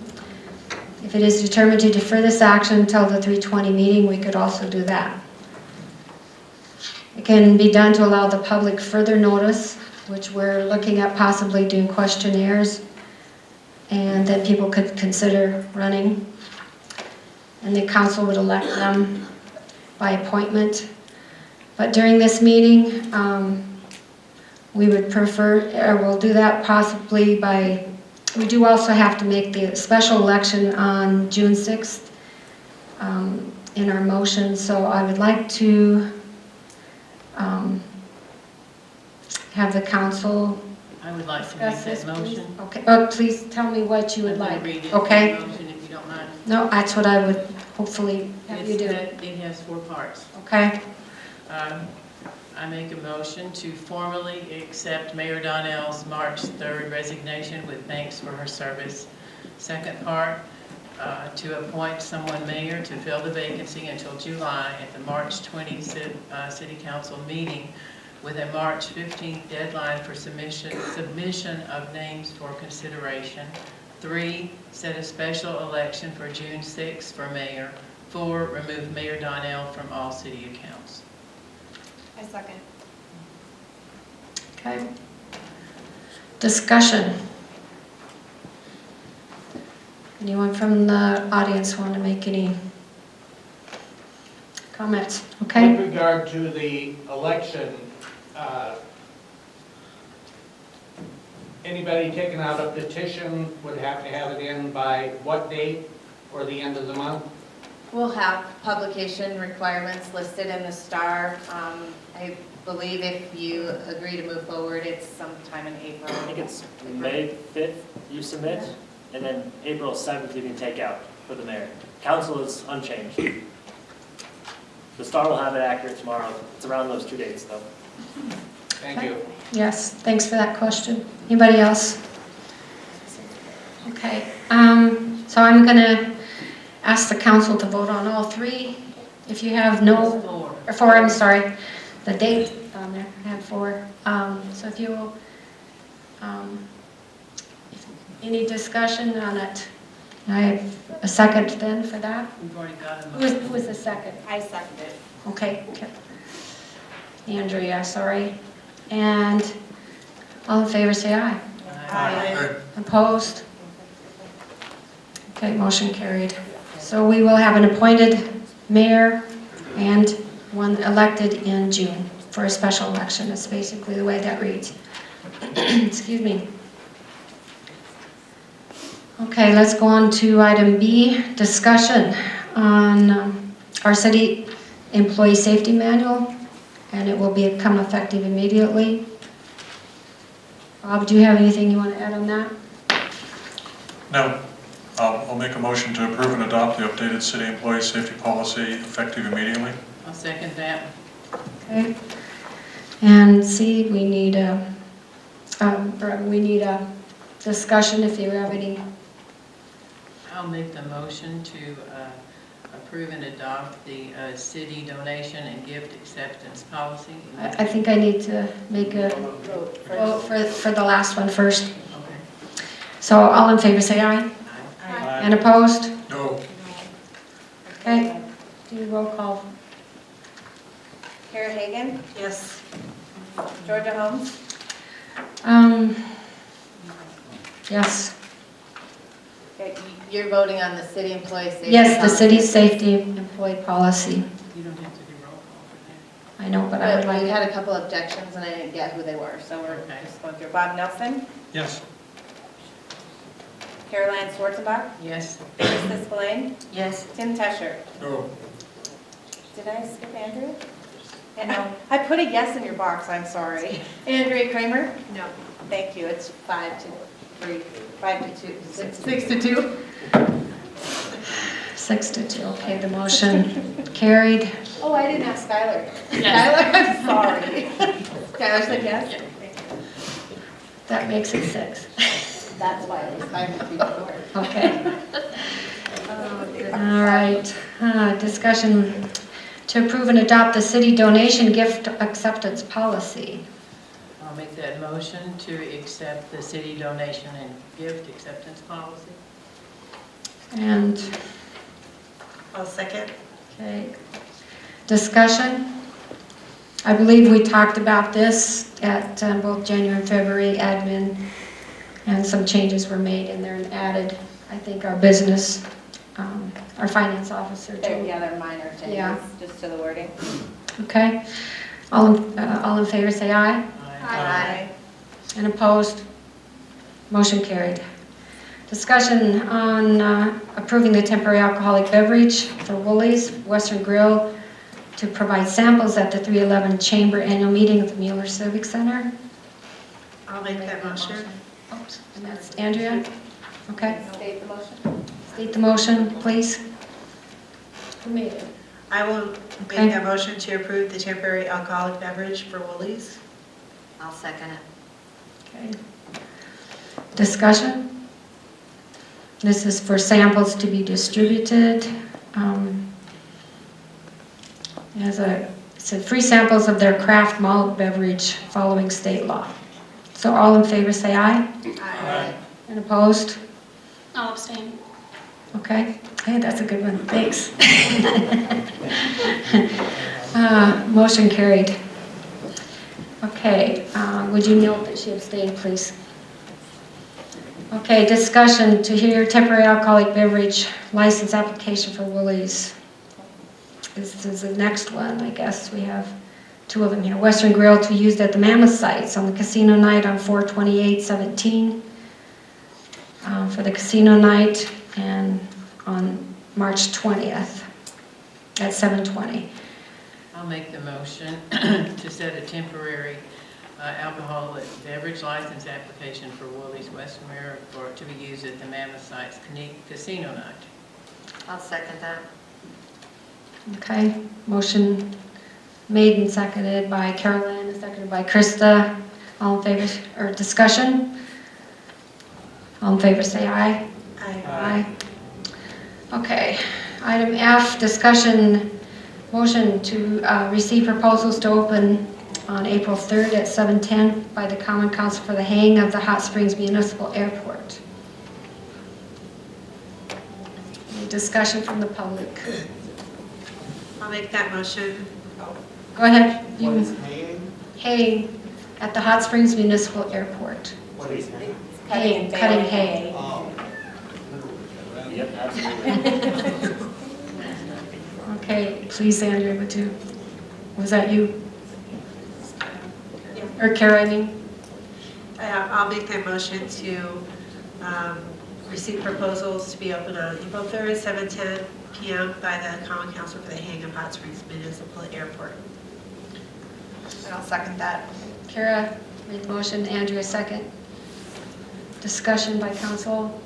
If it is determined to defer this action until the 3/20 meeting, we could also do that. It can be done to allow the public further notice, which we're looking at possibly doing questionnaires, and then people could consider running. And the council would elect them by appointment. But during this meeting, we would prefer, or we'll do that possibly by, we do also have to make the special election on June 6th in our motion, so I would like to have the council I would like to make discuss this, that please. motion. Okay, please tell me what you would I'm gonna like. read it, Okay? the motion, if you don't mind. No, that's what I would hopefully have you do. It has 4 parts. Okay? I make a motion to formally accept Mayor Donnell's March 3rd resignation with thanks for her service. Second part, to appoint someone mayor to fill the vacancy until July at the March 20 City Council meeting with a March 15th deadline for submission of names for consideration. 3, set a special election for June 6th for mayor. 4, remove Mayor Donnell from all city accounts. I second. Okay. Discussion. Anyone from the audience want to make any comments? Okay? With regard to the election, anybody taking out a petition would have to have it in by what date or the end of the month? We'll have publication requirements listed in the STAR. I believe if you agree to move forward, it's sometime in April. I think it's May 5th you submit, and then April 7th you can take out for the mayor. Council is unchanged. The Star will have it accurate tomorrow. It's around those 2 dates though. Thank you. Yes, thanks for that question. Anybody else? Okay, so I'm going to ask the council to vote on all 3 If you have no, or 4, I'm sorry, the date on there, I had 4. So if you will, any discussion on it? I have a second then for that. We've already got a Who motion. was the second? I second it. Okay. Andrea, sorry. And all in favor, say aye. Aye. Opposed? Okay, motion carried. So we will have an appointed mayor and one elected in June for a special election. That's basically the way that reads. Excuse me. Okay, let's go on to item B, discussion on our city employee safety manual, and it will become effective immediately. Bob, do you have anything you want to add on that? No. I'll make a motion to approve and adopt the updated city employee safety policy effective immediately. I'll second that. Okay. And C, we need a discussion if you have any. I'll make the motion to approve and adopt the city donation and gift acceptance policy. I think I need to make a vote for the last one first. Okay. So all in favor say aye. And opposed? No. Okay. Do roll call. Kara Hagan, Yes. Georgia Holmes, Yes. okay, you're voting on the city employee safety. Yes, the policy. city's safety employee policy. You don't have to do roll call for I know, but I would But we like, had a couple objections and I didn't get who they were, so we're Okay. just going through. Bob Nelson, Yes. Caroline Schwarzenbach, that. Yes. Krista Spillane, Yes. Tim Tesher. No. Did I skip Andrew? No. I put a yes in your box, I'm sorry. Andrea Kramer? No. Thank you, it's 5 to 3, 5 to 2, 6 to 2. 6 to 2. Okay, the motion carried. Oh, I didn't ask Skylar. Skylar, I'm sorry. Skylar said yes? That makes it 6. That's why it was 5 to 2. Okay. All right. Discussion to approve and adopt the city donation gift acceptance policy. I'll make that motion to accept the city donation and gift acceptance policy. And, I'll second. okay. Discussion. I believe we talked about this at both January and February admin, and some changes were made in there and added, I think, our business, our finance officer too. Yeah, they're minor changes, Yeah. just to the wording. Okay. All in favor say aye. Aye. And opposed? Motion carried. Discussion on approving the temporary alcoholic beverage for Woolies Western Grill to provide samples at the 311 Chamber Annual Meeting at the Mueller Civic Center. I'll make that motion. Oops, and that's Andrea. Okay. State the motion. State the motion, please. Who made it? I will Okay. make that motion to approve the temporary alcoholic beverage for Woolies. I'll second it. Okay. Discussion? This is for samples to be distributed. It said free samples of their craft malt beverage following state law. So all in favor say aye. Aye. And opposed? I'll abstain. Okay. Hey, that's a good one. Thanks. Motion carried. Okay, would you note that she abstained, please? Okay, discussion to hear temporary alcoholic beverage license application for Woolies. This is the next one, I guess. We have 2 of them here. Western Grill to be used at the Mammoth sites on the casino night on 4/28/17 for the casino night, and on March 20th at 7:20. I'll make the motion to set a temporary alcoholic beverage license application for Woolies Western Grill for to be used at the Mammoth Sites Casino Night. I'll second that. Okay, motion made and seconded by Caroline, and seconded by Krista. All in favor, or discussion? All in favor say aye. Aye. Aye. Okay, item F, discussion Motion to receive proposals to open on April 3rd at 7:10 by the Common Council for the hanging of the Hot Springs Municipal Airport. Any discussion from the public? I'll make that motion. Go ahead. What is haying? Hay at the Hot Springs Municipal Airport. What is haying? Hay, cutting hay. Oh. Yep, absolutely. Okay, please, Andrea, would you, was that you? Or Kara, I mean? I'll make that motion to receive proposals to be open on April 3rd, 7:10 p.m. by the Common Council for the hanging of Hot Springs Municipal Airport. And I'll second that. Kara made the motion, Andrea second. Discussion by council.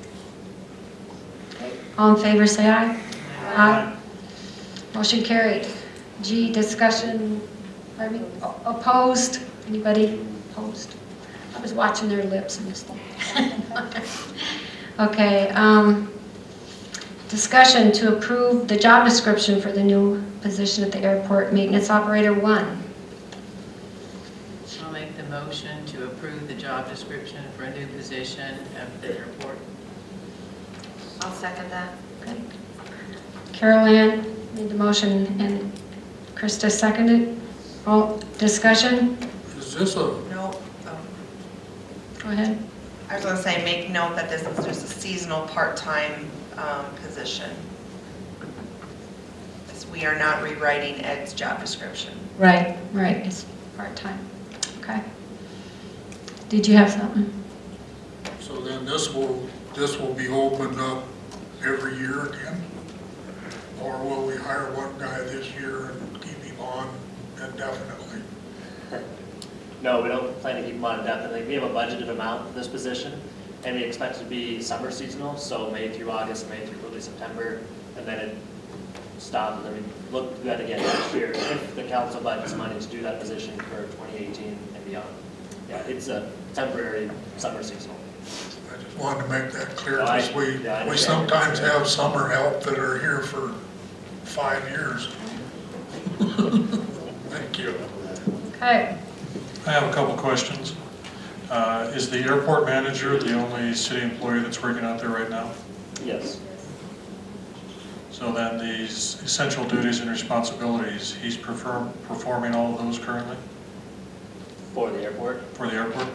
All in favor, say aye. Aye. Motion carried. G, discussion, pardon me, opposed? Anybody opposed? I was watching their lips and stuff. Okay, discussion to approve the job description for the new position at the airport, maintenance operator 1. I'll make the motion to approve the job description for a new position at the airport. I'll second that. Okay. Carol Ann made the motion and Krista seconded. All discussion? Is this a, No, oh, Go ahead. I was gonna say, make note that this is just a seasonal part-time position. As we are not rewriting Ed's job description. Right, it's part-time. Okay. Did you have something? so then this will be opened up every year again? Or will we hire one guy this year and keep him on indefinitely? No, we don't plan to keep them on indefinitely. We have a budgeted amount for this position, and we expect it to be summer seasonal, so May through August, May through early September, and then it stops, and then we look to that again next year if the council budgets money to do that position for 2018 and beyond. Yeah, it's a temporary summer seasonal. I just wanted to make that clear, No, I- because we yeah, I understand. sometimes have summer help that are here for 5 years. Thank you. Okay. I have a couple questions. Is the airport manager the only city employee that's working out there right now? Yes. So then these essential duties and responsibilities, he's performing all of those currently For the airport? for the airport?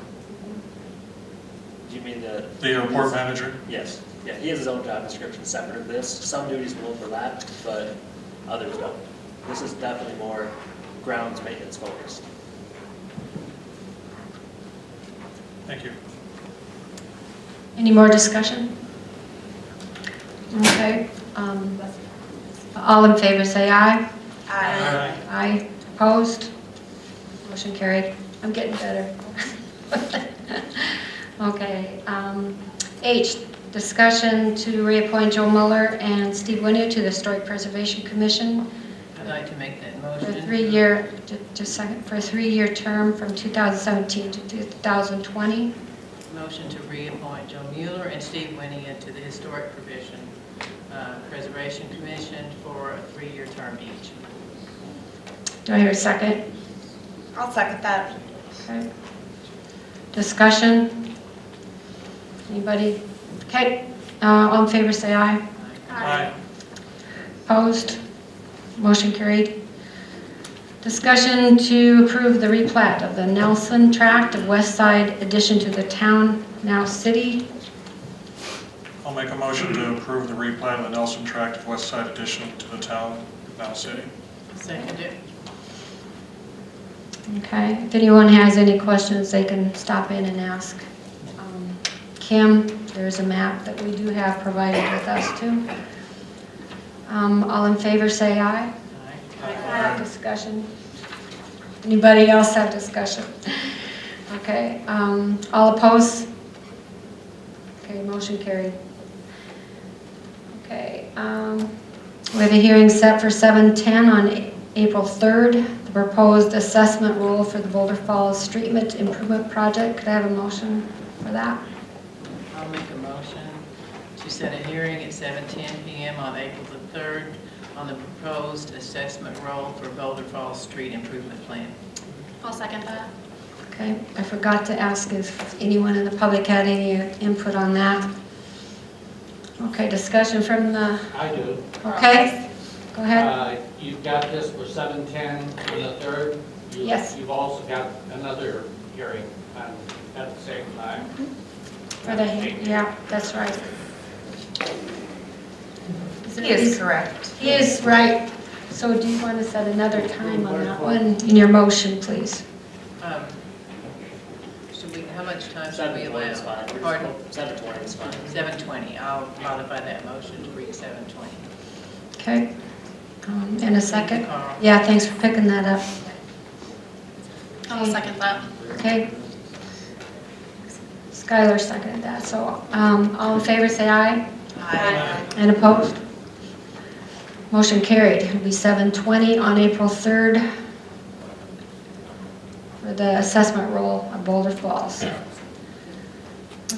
Do you mean The airport manager? Yes. Yeah, he has his own job description separate of this. Some duties will overlap, but others don't. This is definitely more grounds maintenance focused. Thank you. Any more discussion? Okay. All in favor, say aye. Aye. Aye. Opposed? Motion carried. I'm getting better. Okay. H, discussion to reappoint Joe Muller and Steve Winnie to the Historic Preservation Commission I'd like to make that for a motion. 3-year, for a 3-year term from 2017 to 2020. Motion to reappoint Joe Mueller and Steve Winnie to the Historic Preservation Commission for a 3-year term each. Do I hear a second? I'll second that. Okay. Discussion? Anybody? Okay, all in favor say aye. Aye. Opposed? Motion carried. Discussion to approve the replat of the Nelson tract of West Side addition to the town, now city. I'll make a motion to approve the replat of the Nelson Tract of West Side addition to the town, now city. Second it. Okay, if anyone has any questions, they can stop in and ask. Kim, there's a map that we do have provided with us too. All in favor say aye. Aye. Discussion. Anybody else have discussion? Okay, all opposed? Okay, motion carried. Okay, we have a hearing set for 7:10 on April 3rd, the proposed assessment rule for the Boulder Falls Street Improvement Project. Could I have a motion for that? I'll make a motion to set a hearing at 7:10 p.m. on April the 3rd on the proposed assessment roll for Boulder Falls Street Improvement Plan. I'll second that. Okay, I forgot to ask if anyone in the public had any input on that. Okay, discussion from the, I do. okay, go ahead. You've got this for 7/10 on the 3rd. Yes. You've also got another hearing at the same time. For the, yeah, that's right. He is correct. He is right. So do you want to set another time on that one in your motion, please? Should we, how much time should we 7:20 is allow? fine. Pardon? 7:20 is fine. 7:20. I'll modify that motion to read 7:20. Okay. In a second? Carl. Yeah, thanks for picking that up. I'll second that. Okay. Skylar seconded that. So all in favor, say aye. Aye. And opposed? Motion carried. It'll be 7:20 on April 3rd for the assessment roll of Boulder Falls.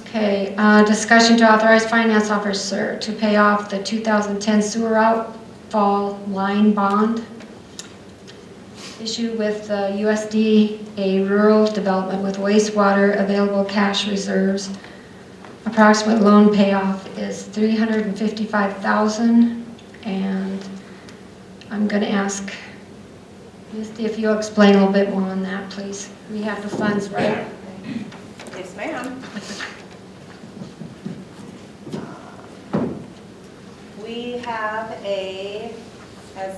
Okay, discussion to authorize finance officer to pay off the 2010 sewer outfall line bond issue with USDA Rural Development with wastewater available cash reserves. Approximate loan payoff is $355,000, and I'm going to ask Misty if you'll explain a little bit more on that, please. We have the funds, right? Yes, ma'am. We have as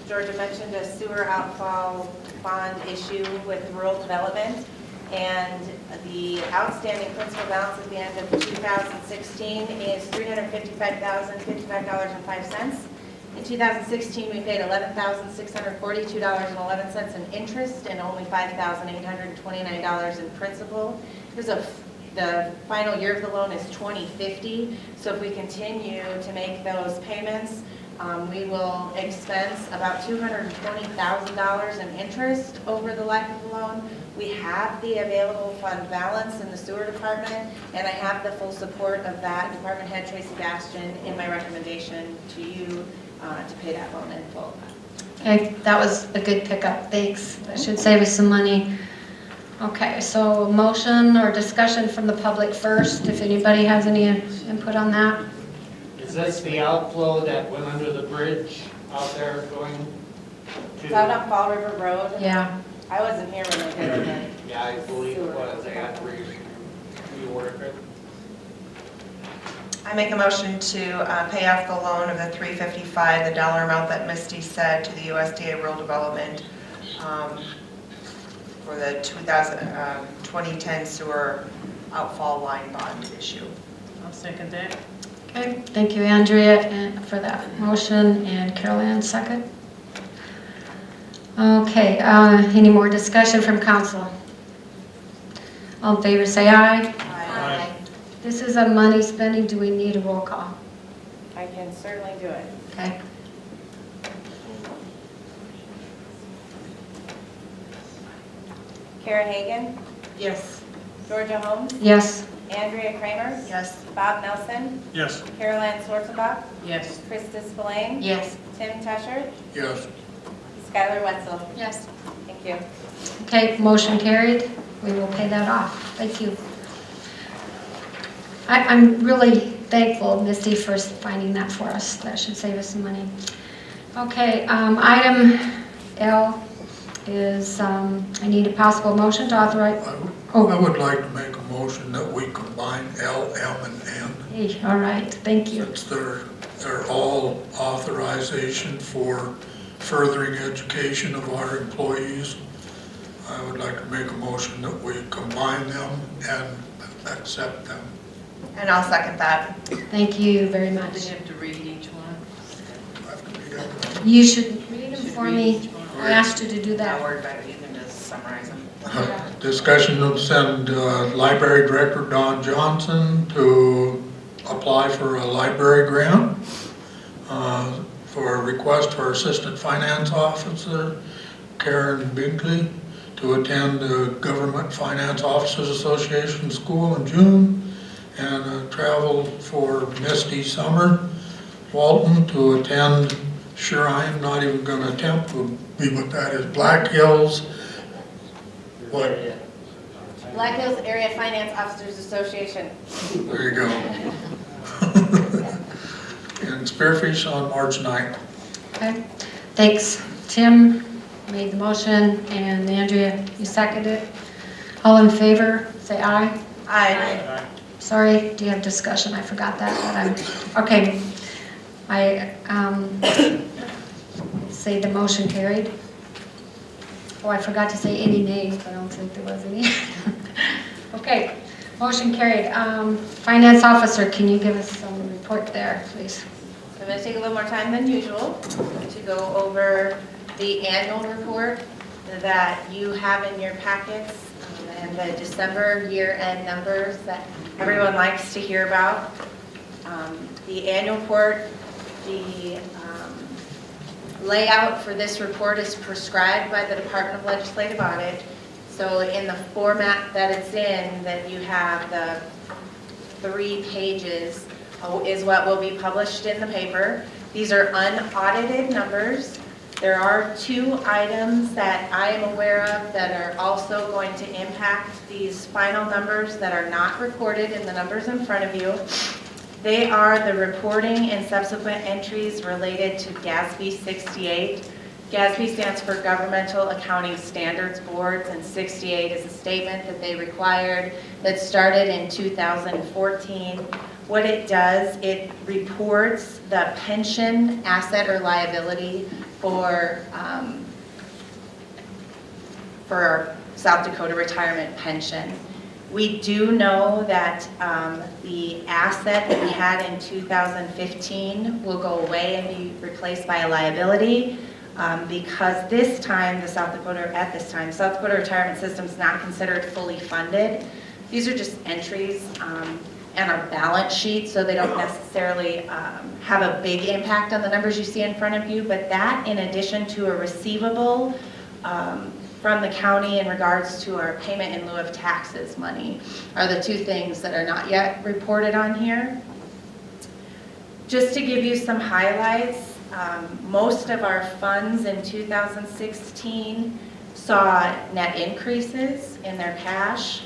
Georgia mentioned, a sewer outfall bond issue with rural development. And the outstanding principal balance at the end of 2016 is $355,055.05. In 2016, we paid $11,642.11 in interest and only $5,829 in principal. The final year of the loan is 2050, so if we continue to make those payments, we will expense about $220,000 in interest over the life of the loan. We have the available fund balance in the sewer department, and I have the full support of that department head, Tracy Bastian, in my recommendation to you to pay that loan in full. Okay, that was a good pickup, thanks. That should save us some money. Okay, so motion or discussion from the public first, if anybody has any input on that. Is this the outflow that went under the bridge out there going It's to? out on Fall River Road. Yeah. I wasn't here when they did it. Yeah, I believe it was. They had to rework it. I make a motion to pay off the loan of the $355, the dollar amount that Misty said, to the USDA Rural Development for the 2010 sewer outfall line bond issue. I'll second that. Okay, thank you, Andrea, for that motion, and Carol Ann, second. Okay, any more discussion from council? All in favor, say aye. Aye. This is a money spending, do we need a roll call? I can certainly do it. Okay. Karen Hagan, Yes. Georgia Holmes, Yes. Andrea Kramer, Yes. Bob Nelson, Yes. Carol Ann Swartzbach, Yes. Krista Spillane, Yes. Tim Tusher, Yes. Skylar Wetzel. Yes. Thank you. Okay, motion carried. We will pay that off. Thank you. I'm really thankful, Misty, for finding that for us. That should save us some money. Okay, item L is, I need a possible motion to authorize. I would like to make a motion that we combine L, M, and N. Hey, all right, thank you. Since they're all authorization for furthering education of our employees, I would like to make a motion that we combine them and accept them. And I'll second that. Thank you very Do much. you have to read each one? You should read them for read me. each one. I asked you to do Not that. worried about it, you can just summarize them. Discussion of send Library Director Don Johnson to apply for a library grant for a request for Assistant Finance Officer Karen Bigley to attend the Government Finance Officers Association School in June, and travel for Misty Summer Walton to attend sure, I am not even gonna attempt to be what that is. Black Hills, what, Yeah. Black Hills Area Finance Officers Association. there you go. And Spearfish on March 9th. Okay, thanks. Tim made the motion, and Andrea, you seconded it. All in favor, say aye. Aye. Sorry, do you have discussion? I forgot that, but okay. I say the motion carried. Oh, I forgot to say any names, but I don't think there was any. Okay, motion carried. Finance officer, can you give us some report there, please? So I'm going to take a little more time than usual to go over the annual report that you have in your packets and the December year-end numbers that everyone likes to hear about. The annual report, the layout for this report is prescribed by the Department of Legislative Audit. So in the format that it's in, that you have the 3 pages is what will be published in the paper. These are unaudited numbers. There are 2 items that I am aware of that are also going to impact these final numbers that are not recorded in the numbers in front of you. They are the reporting and subsequent entries related to GASB 68. GASB stands for Governmental Accounting Standards Boards, and 68 is a statement that they required that started in 2014. What it does, it reports the pension asset or liability for our South Dakota retirement pension. We do know that the asset that we had in 2015 will go away and be replaced by a liability because this time, South Dakota retirement system is not considered fully funded. These are just entries and our balance sheet, so they don't necessarily have a big impact on the numbers you see in front of you, but that in addition to a receivable from the county in regards to our payment in lieu of taxes money are the 2 things that are not yet reported on here. Just to give you some highlights, most of our funds in 2016 saw net increases in their cash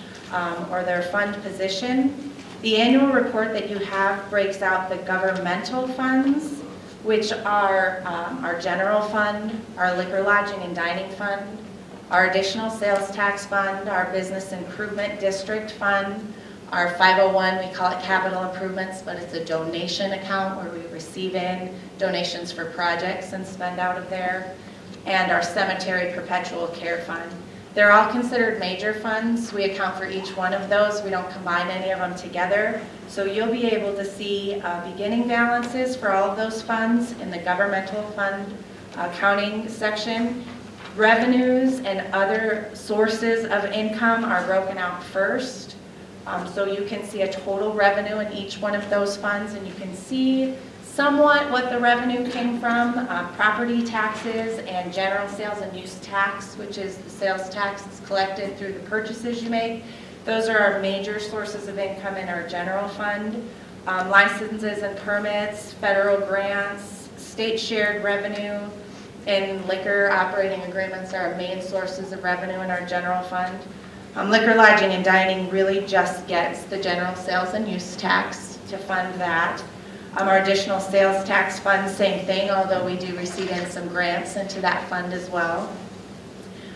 or their fund position. The annual report that you have breaks out the governmental funds, which are our general fund, our liquor, lodging, and dining fund, our additional sales tax fund, our business improvement district fund, our 501, we call it capital improvements, but it's a donation account where we receive in donations for projects and spend out of there, and our cemetery perpetual care fund. They're all considered major funds. We account for each one of those. We don't combine any of them together. So you'll be able to see beginning balances for all of those funds in the governmental fund accounting section. Revenues and other sources of income are broken out first. So you can see a total revenue in each one of those funds, and you can see somewhat what the revenue came from, property taxes and general sales and use tax, which is the sales tax that's collected through the purchases you make. Those are our major sources of income in our general fund. Licenses and permits, federal grants, state shared revenue, and liquor operating agreements are our main sources of revenue in our general fund. Liquor, lodging, and dining really just gets the general sales and use tax to fund that. Our additional sales tax fund, same thing, although we do receive in some grants into that fund as well.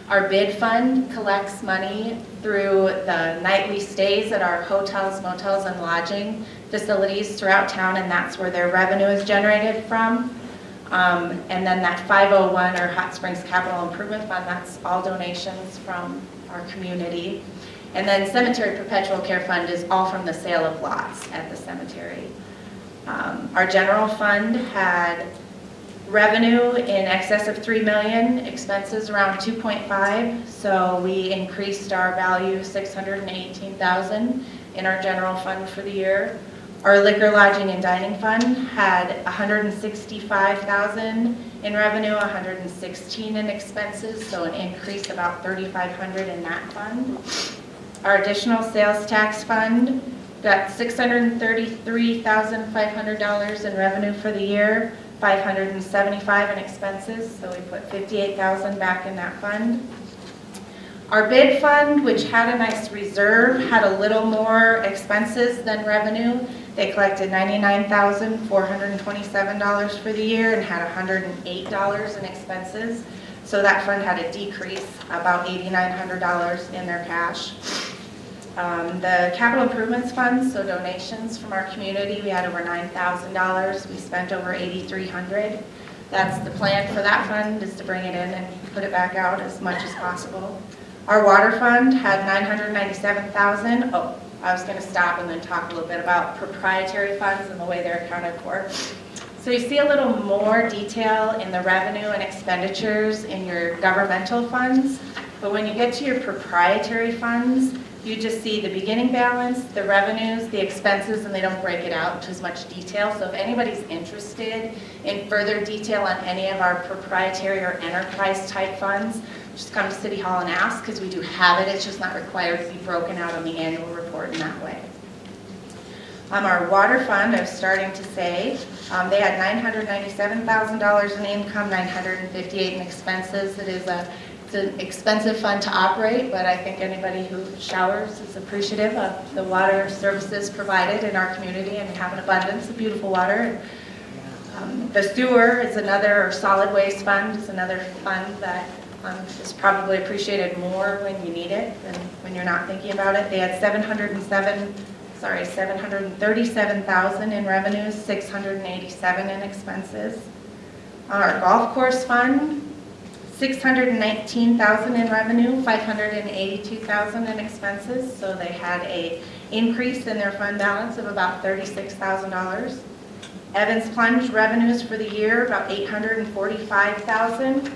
Our bid fund collects money through the nightly stays at our hotels, motels, and lodging facilities throughout town, and that's where their revenue is generated from. And then that 501 or Hot Springs Capital Improvement Fund, that's all donations from our community. And then Cemetery Perpetual Care Fund is all from the sale of lots at the cemetery. Our general fund had revenue in excess of $3 million, expenses around 2.5, so we increased our value $618,000 in our general fund for the year. Our liquor, lodging, and dining fund had $165,000 in revenue, $116,000 in expenses, so an increase about $3,500 in that fund. Our additional sales tax fund got $633,500 in revenue for the year. $575 in expenses, so we put $58,000 back in that fund. Our bid fund, which had a nice reserve, had a little more expenses than revenue. They collected $99,427 for the year and had $108 in expenses. So that fund had a decrease, about $8,900 in their cash. The capital improvements fund, so donations from our community, we had over $9,000. We spent over $8,300. That's the plan for that fund, is to bring it in and put it back out as much as possible. Our water fund had $997,000. Oh, I was going to stop and then talk a little bit about proprietary funds and the way they're accounted for. So you see a little more detail in the revenue and expenditures in your governmental funds, but when you get to your proprietary funds, you just see the beginning balance, the revenues, the expenses, and they don't break it out into as much detail. So if anybody's interested in further detail on any of our proprietary or enterprise type funds, just come to City Hall and ask, because we do have it. It's just not required to be broken out on the annual report in that way. Our water fund, I was starting to say, they had $997,000 in income, $958 in expenses. It's an expensive fund to operate, but I think anybody who showers is appreciative of the water services provided in our community, and we have an abundance of beautiful water. The sewer is another, or solid waste fund is another fund that is probably appreciated more when you need it than when you're not thinking about it. They had $737,000 in revenues, $687 in expenses. Our golf course fund, $619,000 in revenue, $582,000 in expenses. So they had a increase in their fund balance of about $36,000. Evans Plunge revenues for the year about $845,000.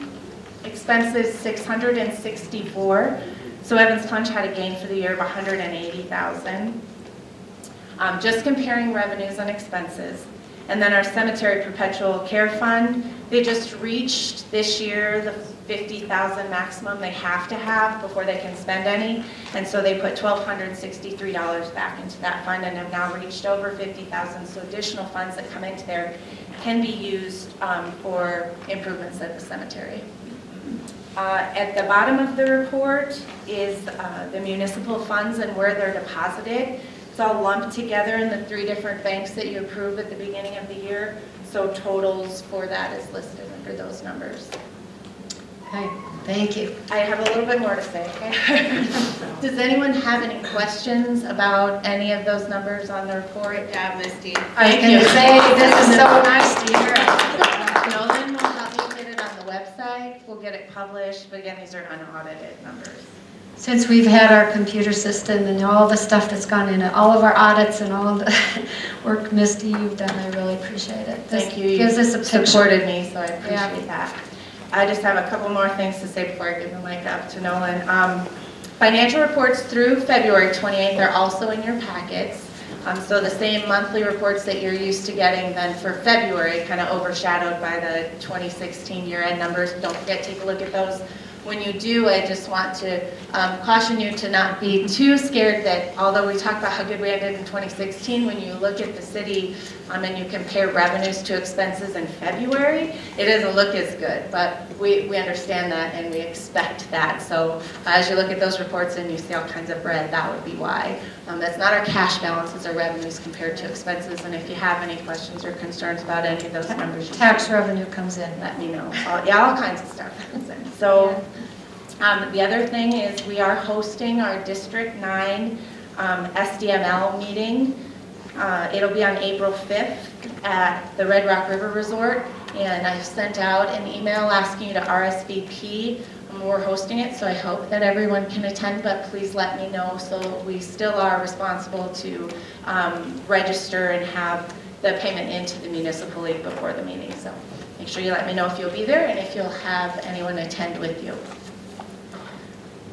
Expenses $664,000. So Evans Plunge had a gain for the year of $180,000. Just comparing revenues and expenses. And then our cemetery perpetual care fund, they just reached this year the $50,000 maximum they have to have before they can spend any. And so they put $1,263 back into that fund and have now reached over $50,000. So additional funds that come into there can be used for improvements at the cemetery. At the bottom of the report is the municipal funds and where they're deposited. It's all lumped together in the 3 different banks that you approve at the beginning of the year. So totals for that is listed under those numbers. Okay, thank you. I have a little bit more to say. Does anyone have any questions about any of those numbers on the report? Good job, Misty. I was going to say, this is so nice to hear. Nolan will help you get it on the website. We'll get it published, but again, these are unaudited numbers. Since we've had our computer system and all the stuff that's gone into all of our audits and all the work, Misty, you've done, I really appreciate it. Thank you. Gives us a You picture. supported me, so I appreciate that. I just have a couple more things to say before I give the mic up to Nolan. Financial reports through February 28th are also in your packets. So the same monthly reports that you're used to getting then for February, kind of overshadowed by the 2016 year-end numbers. Don't forget, take a look at those. When you do, I just want to caution you to not be too scared that although we talk about how good we ended in 2016, when you look at the city and you compare revenues to expenses in February, it doesn't look as good. But we understand that and we expect that. So as you look at those reports and you see all kinds of red, that would be why. That's not our cash balances or revenues compared to expenses. And if you have any questions or concerns about any of those numbers, Tax revenue comes in. let me know. All kinds of stuff comes in. So the other thing is we are hosting our District 9 SDML meeting. It'll be on April 5th at the Red Rock River Resort. And I've sent out an email asking you to RSVP. We're hosting it, so I hope that everyone can attend, but please let me know. So we still are responsible to register and have the payment into the municipal league before the meeting. So make sure you let me know if you'll be there and if you'll have anyone attend with you.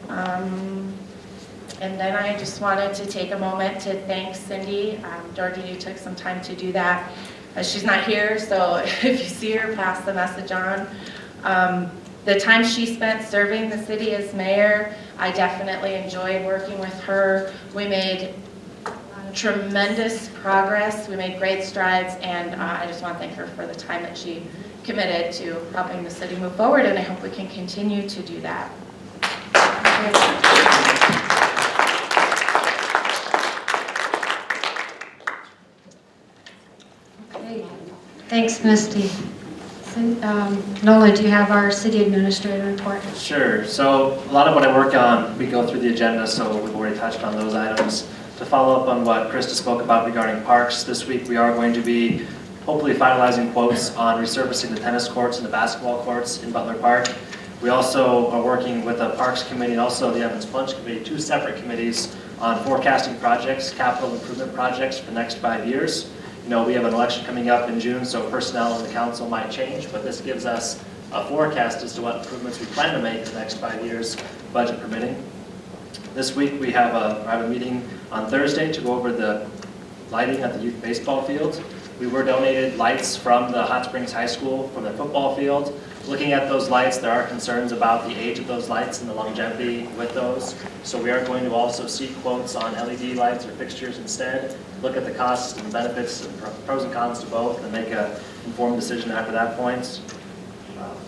And then I just wanted to take a moment to thank Cindy. Georgie, you took some time to do that. She's not here, so if you see her, pass the message on. The time she spent serving the city as mayor, I definitely enjoyed working with her. We made a lot tremendous progress. We made great strides, and I just want to thank her for the time that she committed to helping the city move forward, and I hope we can continue to do that. Okay. Thanks, Misty. Nolan, do you have our city administrator report? Sure. So a lot of what I work on, we go through the agenda, so we've already touched on those items. To follow up on what Krista spoke about regarding parks, this week we are going to be hopefully finalizing quotes on resurfacing the tennis courts and the basketball courts in Butler Park. We also are working with the Parks Committee and also the Evans Plunge Committee, two separate committees on forecasting projects, capital improvement projects for the next 5 years. You know, we have an election coming up in June, so personnel on the council might change, but this gives us a forecast as to what improvements we plan to make in the next 5 years, budget permitting. This week we have a meeting on Thursday to go over the lighting at the youth baseball field. We were donated lights from the Hot Springs High School from the football field. Looking at those lights, there are concerns about the age of those lights and the longevity with those. So we are going to also seek quotes on LED lights or fixtures instead, look at the costs and benefits and pros and cons to both, and make an informed decision after that point.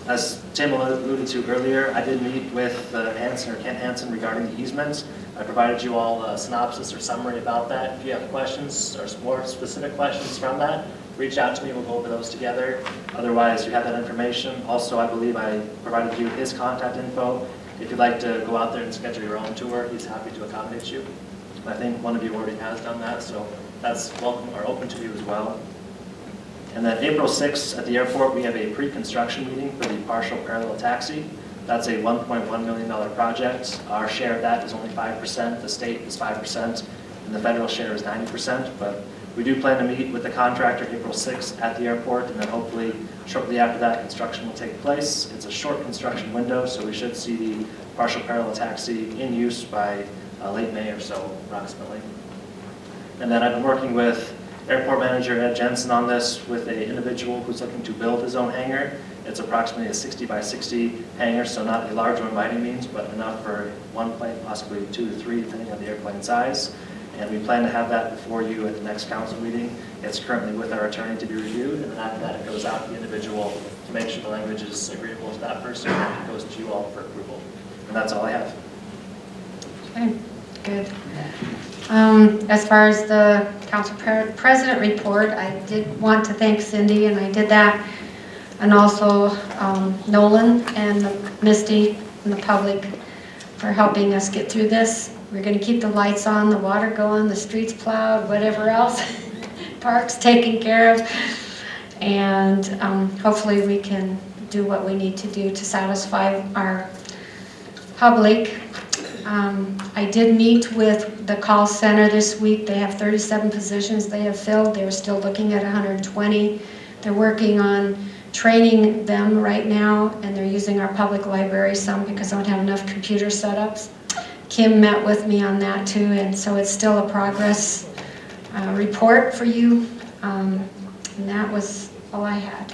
As Tim alluded to earlier, I did meet with Kent Hansen regarding the easements. I provided you all a synopsis or summary about that. If you have questions or more specific questions from that, reach out to me, we'll go over those together. Otherwise, you have that information. Also, I believe I provided you his contact info. If you'd like to go out there and schedule your own tour, he's happy to accommodate you. I think one of you already has done that, so that's welcome or open to you as well. And then April 6th at the airport, we have a pre-construction meeting for the partial parallel taxi. That's a $1.1 million project. Our share of that is only 5%, the state is 5%, and the federal share is 90%, but we do plan to meet with the contractor April 6th at the airport, and then hopefully shortly after that, construction will take place. It's a short construction window, so we should see the partial parallel taxi in use by late May or so, approximately. And then I've been working with Airport Manager Ed Jensen on this with an individual who's looking to build his own hangar. It's approximately a 60 by 60 hangar, so not a large one by any means, but enough for one plane, possibly 2 to 3, depending on the airplane size. And we plan to have that before you at the next council meeting. It's currently with our attorney to be reviewed, and then after that it goes out to the individual to make sure the language is agreeable to that person, and it goes to you all for approval. And that's all I have. Okay, good. As far as the council president report, I did want to thank Cindy, and I did that, and also Nolan and Misty and the public for helping us get through this. We're going to keep the lights on, the water going, the streets plowed, whatever else, parks taken care of, and hopefully we can do what we need to do to satisfy our public. I did meet with the call center this week. They have 37 positions they have filled. They're still looking at 120. They're working on training them right now, and they're using our public library some because they don't have enough computer setups. Kim met with me on that too, and so it's still a progress report for you, and that was all I had.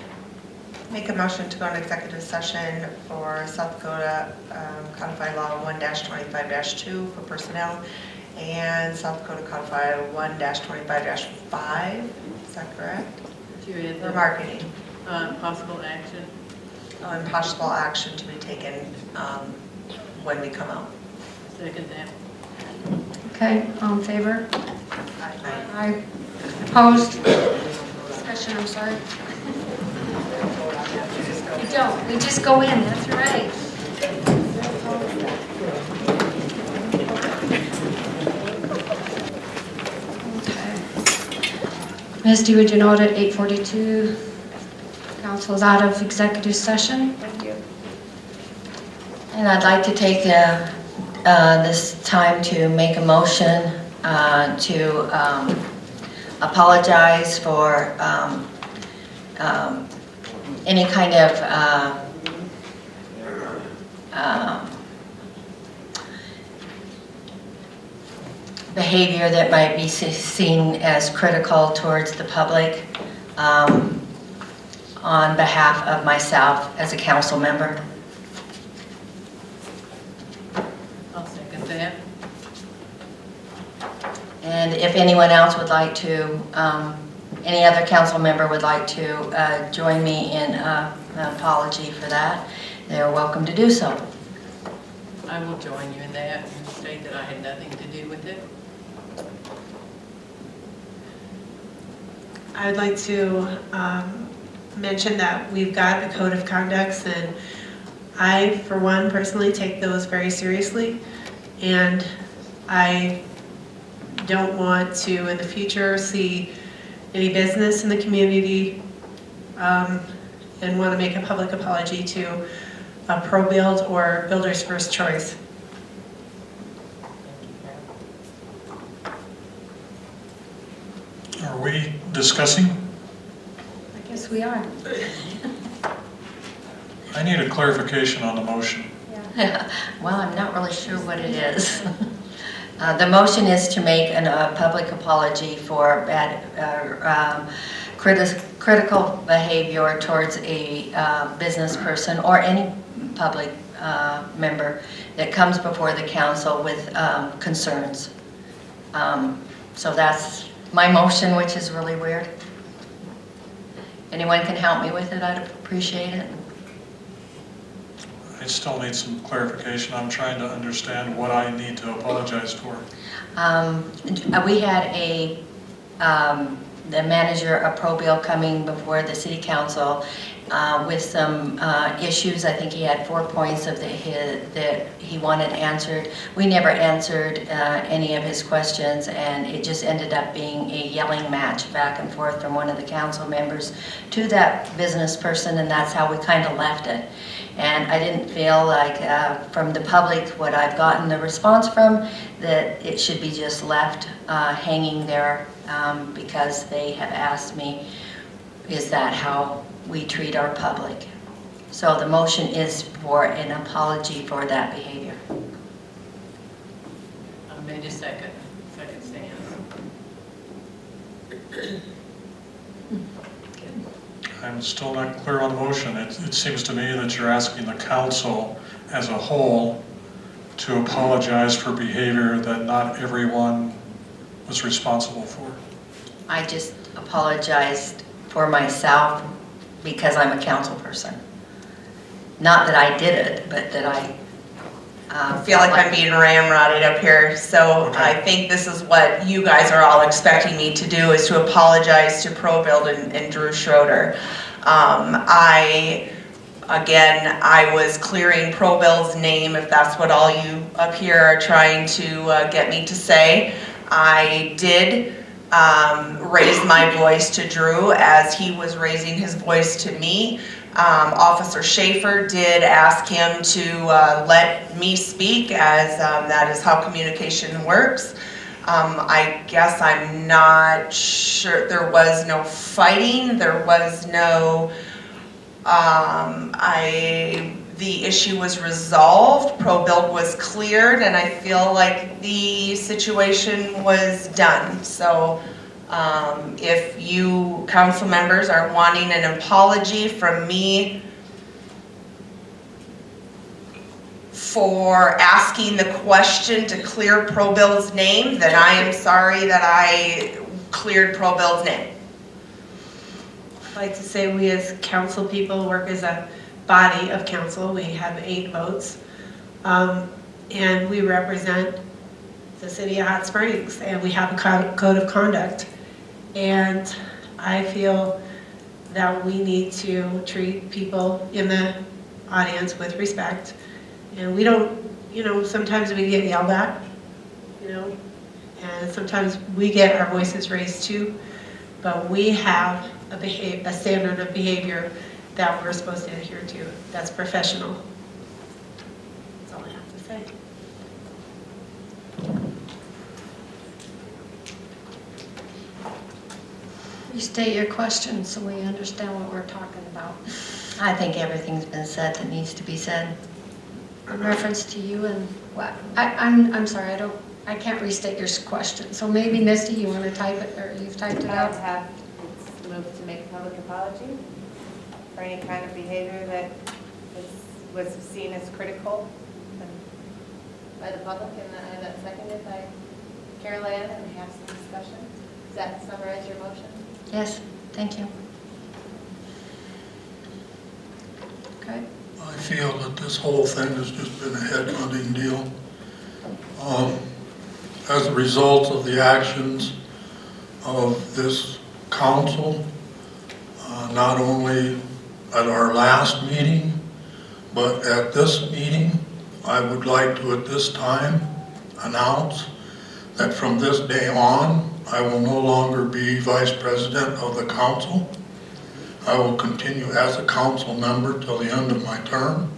Make a motion to go into executive session for South Dakota Codified Law 1-25-2 for personnel and South Dakota Codified 1-25-5. Is that correct? For marketing. Possible action. And possible action to be taken when we come out. Second that. Okay, all in favor? Aye. Aye. Opposed? Discussion, I'm sorry. We don't, we just go in, that's right. Okay. Misty, would you note at 8:42, council is out of executive session? Thank you. And I'd like to take this time to make a motion to apologize for any kind of behavior that might be seen as critical towards the public on behalf of myself as a council member. I'll second that. And if anyone else would like to, any other council member would like to join me in an apology for that, they're welcome to do so. I will join you in that and state that I had nothing to do with it. I would like to mention that we've got the code of conducts, and I, for one, personally take those very seriously, and I don't want to in the future see any business in the community and want to make a public apology to ProBuild or Builders First Choice. Are we discussing? I guess we are. I need a clarification on the motion. Well, I'm not really sure what it is. The motion is to make a public apology for bad, critical behavior towards a business person or any public member that comes before the council with concerns. So that's my motion, which is really weird. Anyone can help me with it, I'd appreciate it. I still need some clarification. I'm trying to understand what I need to apologize for. We had the manager of ProBuild coming before the city council with some issues. I think he had 4 points of that he wanted answered. We never answered any of his questions, and it just ended up being a yelling match back and forth from one of the council members to that business person, and that's how we kind of left it. And I didn't feel like from the public, what I've gotten the response from, that it should be just left hanging there because they have asked me, is that how we treat our public? So the motion is for an apology for that behavior. I made a second. Second stands. I'm still not clear on the motion. It seems to me that you're asking the council as a whole to apologize for behavior that not everyone was responsible for. I just apologized for myself because I'm a council person. Not that I did it, but that I feel like I'm being ramrodded up here, so Okay. I think this is what you guys are all expecting me to do, is to apologize to ProBuild and Drew Schroeder. I was clearing ProBuild's name, if that's what all you up here are trying to get me to say. I did raise my voice to Drew as he was raising his voice to me. Officer Schaefer did ask him to let me speak, as that is how communication works. I guess I'm not sure, there was no fighting, there was no, the issue was resolved, ProBuild was cleared, and I feel like the situation was done. So if you council members are wanting an apology from me for asking the question to clear ProBuild's name, then I am sorry that I cleared ProBuild's name. I'd like to say we as council people work as a body of council. We have 8 votes. And we represent the city of Hot Springs, and we have a code of conduct. And I feel that we need to treat people in the audience with respect. And we don't, sometimes we get yelled at, and sometimes we get our voices raised too, but we have a standard of behavior that we're supposed to adhere to. That's professional. That's all I have to say. Restate your question so we understand what we're talking about. I think everything's been said that needs to be said. In reference to you and what? I'm sorry, I can't restate your question. So maybe Misty, you want to type it, or you've typed it out? It's moved to make a public apology for any kind of behavior that was seen as critical by the public, and I have that seconded by Carol Ann and have some discussion. Does that summarize your motion? Yes, thank you. Okay. I feel that this whole thing has just been a headhunting deal. As a result of the actions of this council, not only at our last meeting, but at this meeting, I would like to at this time announce that from this day on, I will no longer be vice president of the council. I will continue as a council member till the end of my term.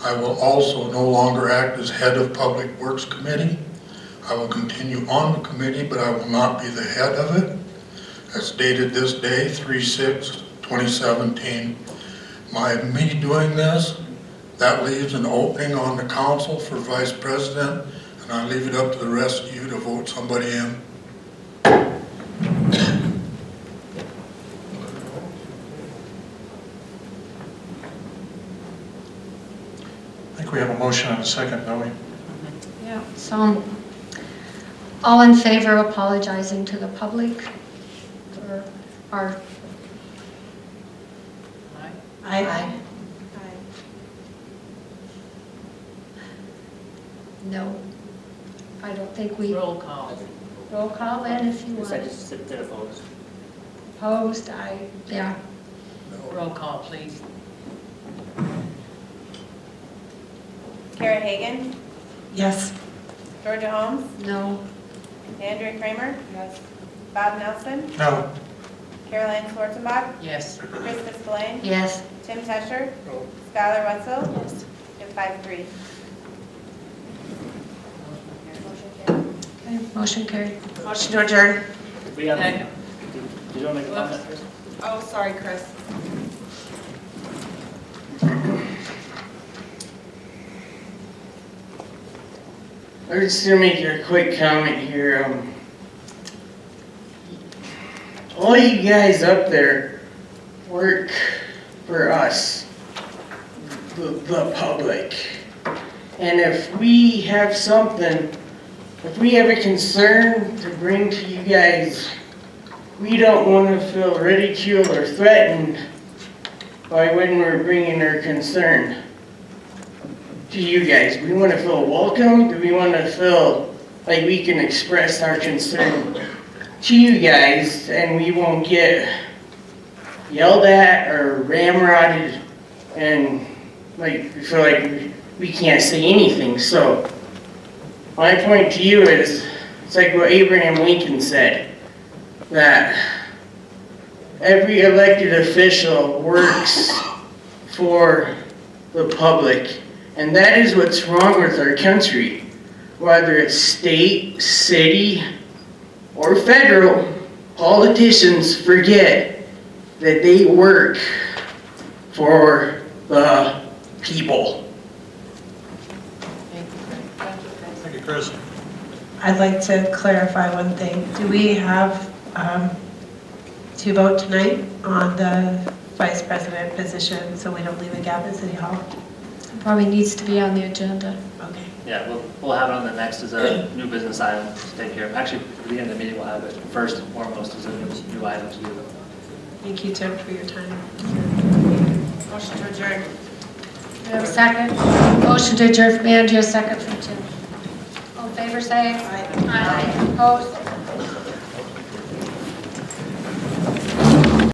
I will also no longer act as head of Public Works Committee. I will continue on the committee, but I will not be the head of it. As dated this day, 3/6/2017. Me doing this, that leaves an opening on the council for vice president, and I leave it up to the rest of you to vote somebody in. I think we have a motion and a second, don't we? Yeah, so all in favor of apologizing to the public? Or are, Aye. no, I don't think we. Roll call. Roll call, Ed, if you Yes, I want. just sit there opposed. Opposed, yeah. Roll call, please. Kara Hagan, Yes. Georgia Holmes, No. Andrea Kramer. Yes. Bob Nelson, No. Caroline Schwarzenbach, Yes. Krista Spillane, Yes. Tim Tesher, Skylar Wetzel. Yes. And 5-3. Okay, motion carried. Motion to adjourn. We have, Second. did you want to make a comment, Chris? Oh, sorry, Chris. I was just gonna make a quick comment here. All you guys up there work for us, the public. And if we have something, if we have a concern to bring to you guys, we don't want to feel ridiculed or threatened by when we're bringing our concern to you guys. We want to feel welcome. Do we want to feel like we can express our concern to you guys and we won't get yelled at or ramrodded and like we feel like we can't say anything. So my point to you is, it's like what Abraham Lincoln said, that every elected official works for the public. And that is what's wrong with our country. Whether it's state, city, or federal, politicians forget that they work for the people. Thank you, Chris. I'd like to clarify one thing. Do we have to vote tonight on the vice president position so we don't leave a gap at City Hall? Probably needs to be on the agenda. Okay. Yeah, we'll have it on the next as a new business item to take care of. Actually, at the end of the meeting, we'll have it first and foremost as a new item to do. Thank you, Tim, for your time. Motion to adjourn. Do we have a second? Motion to adjourn from Andrea, second from Tim. All in favor, say aye. Aye. Opposed?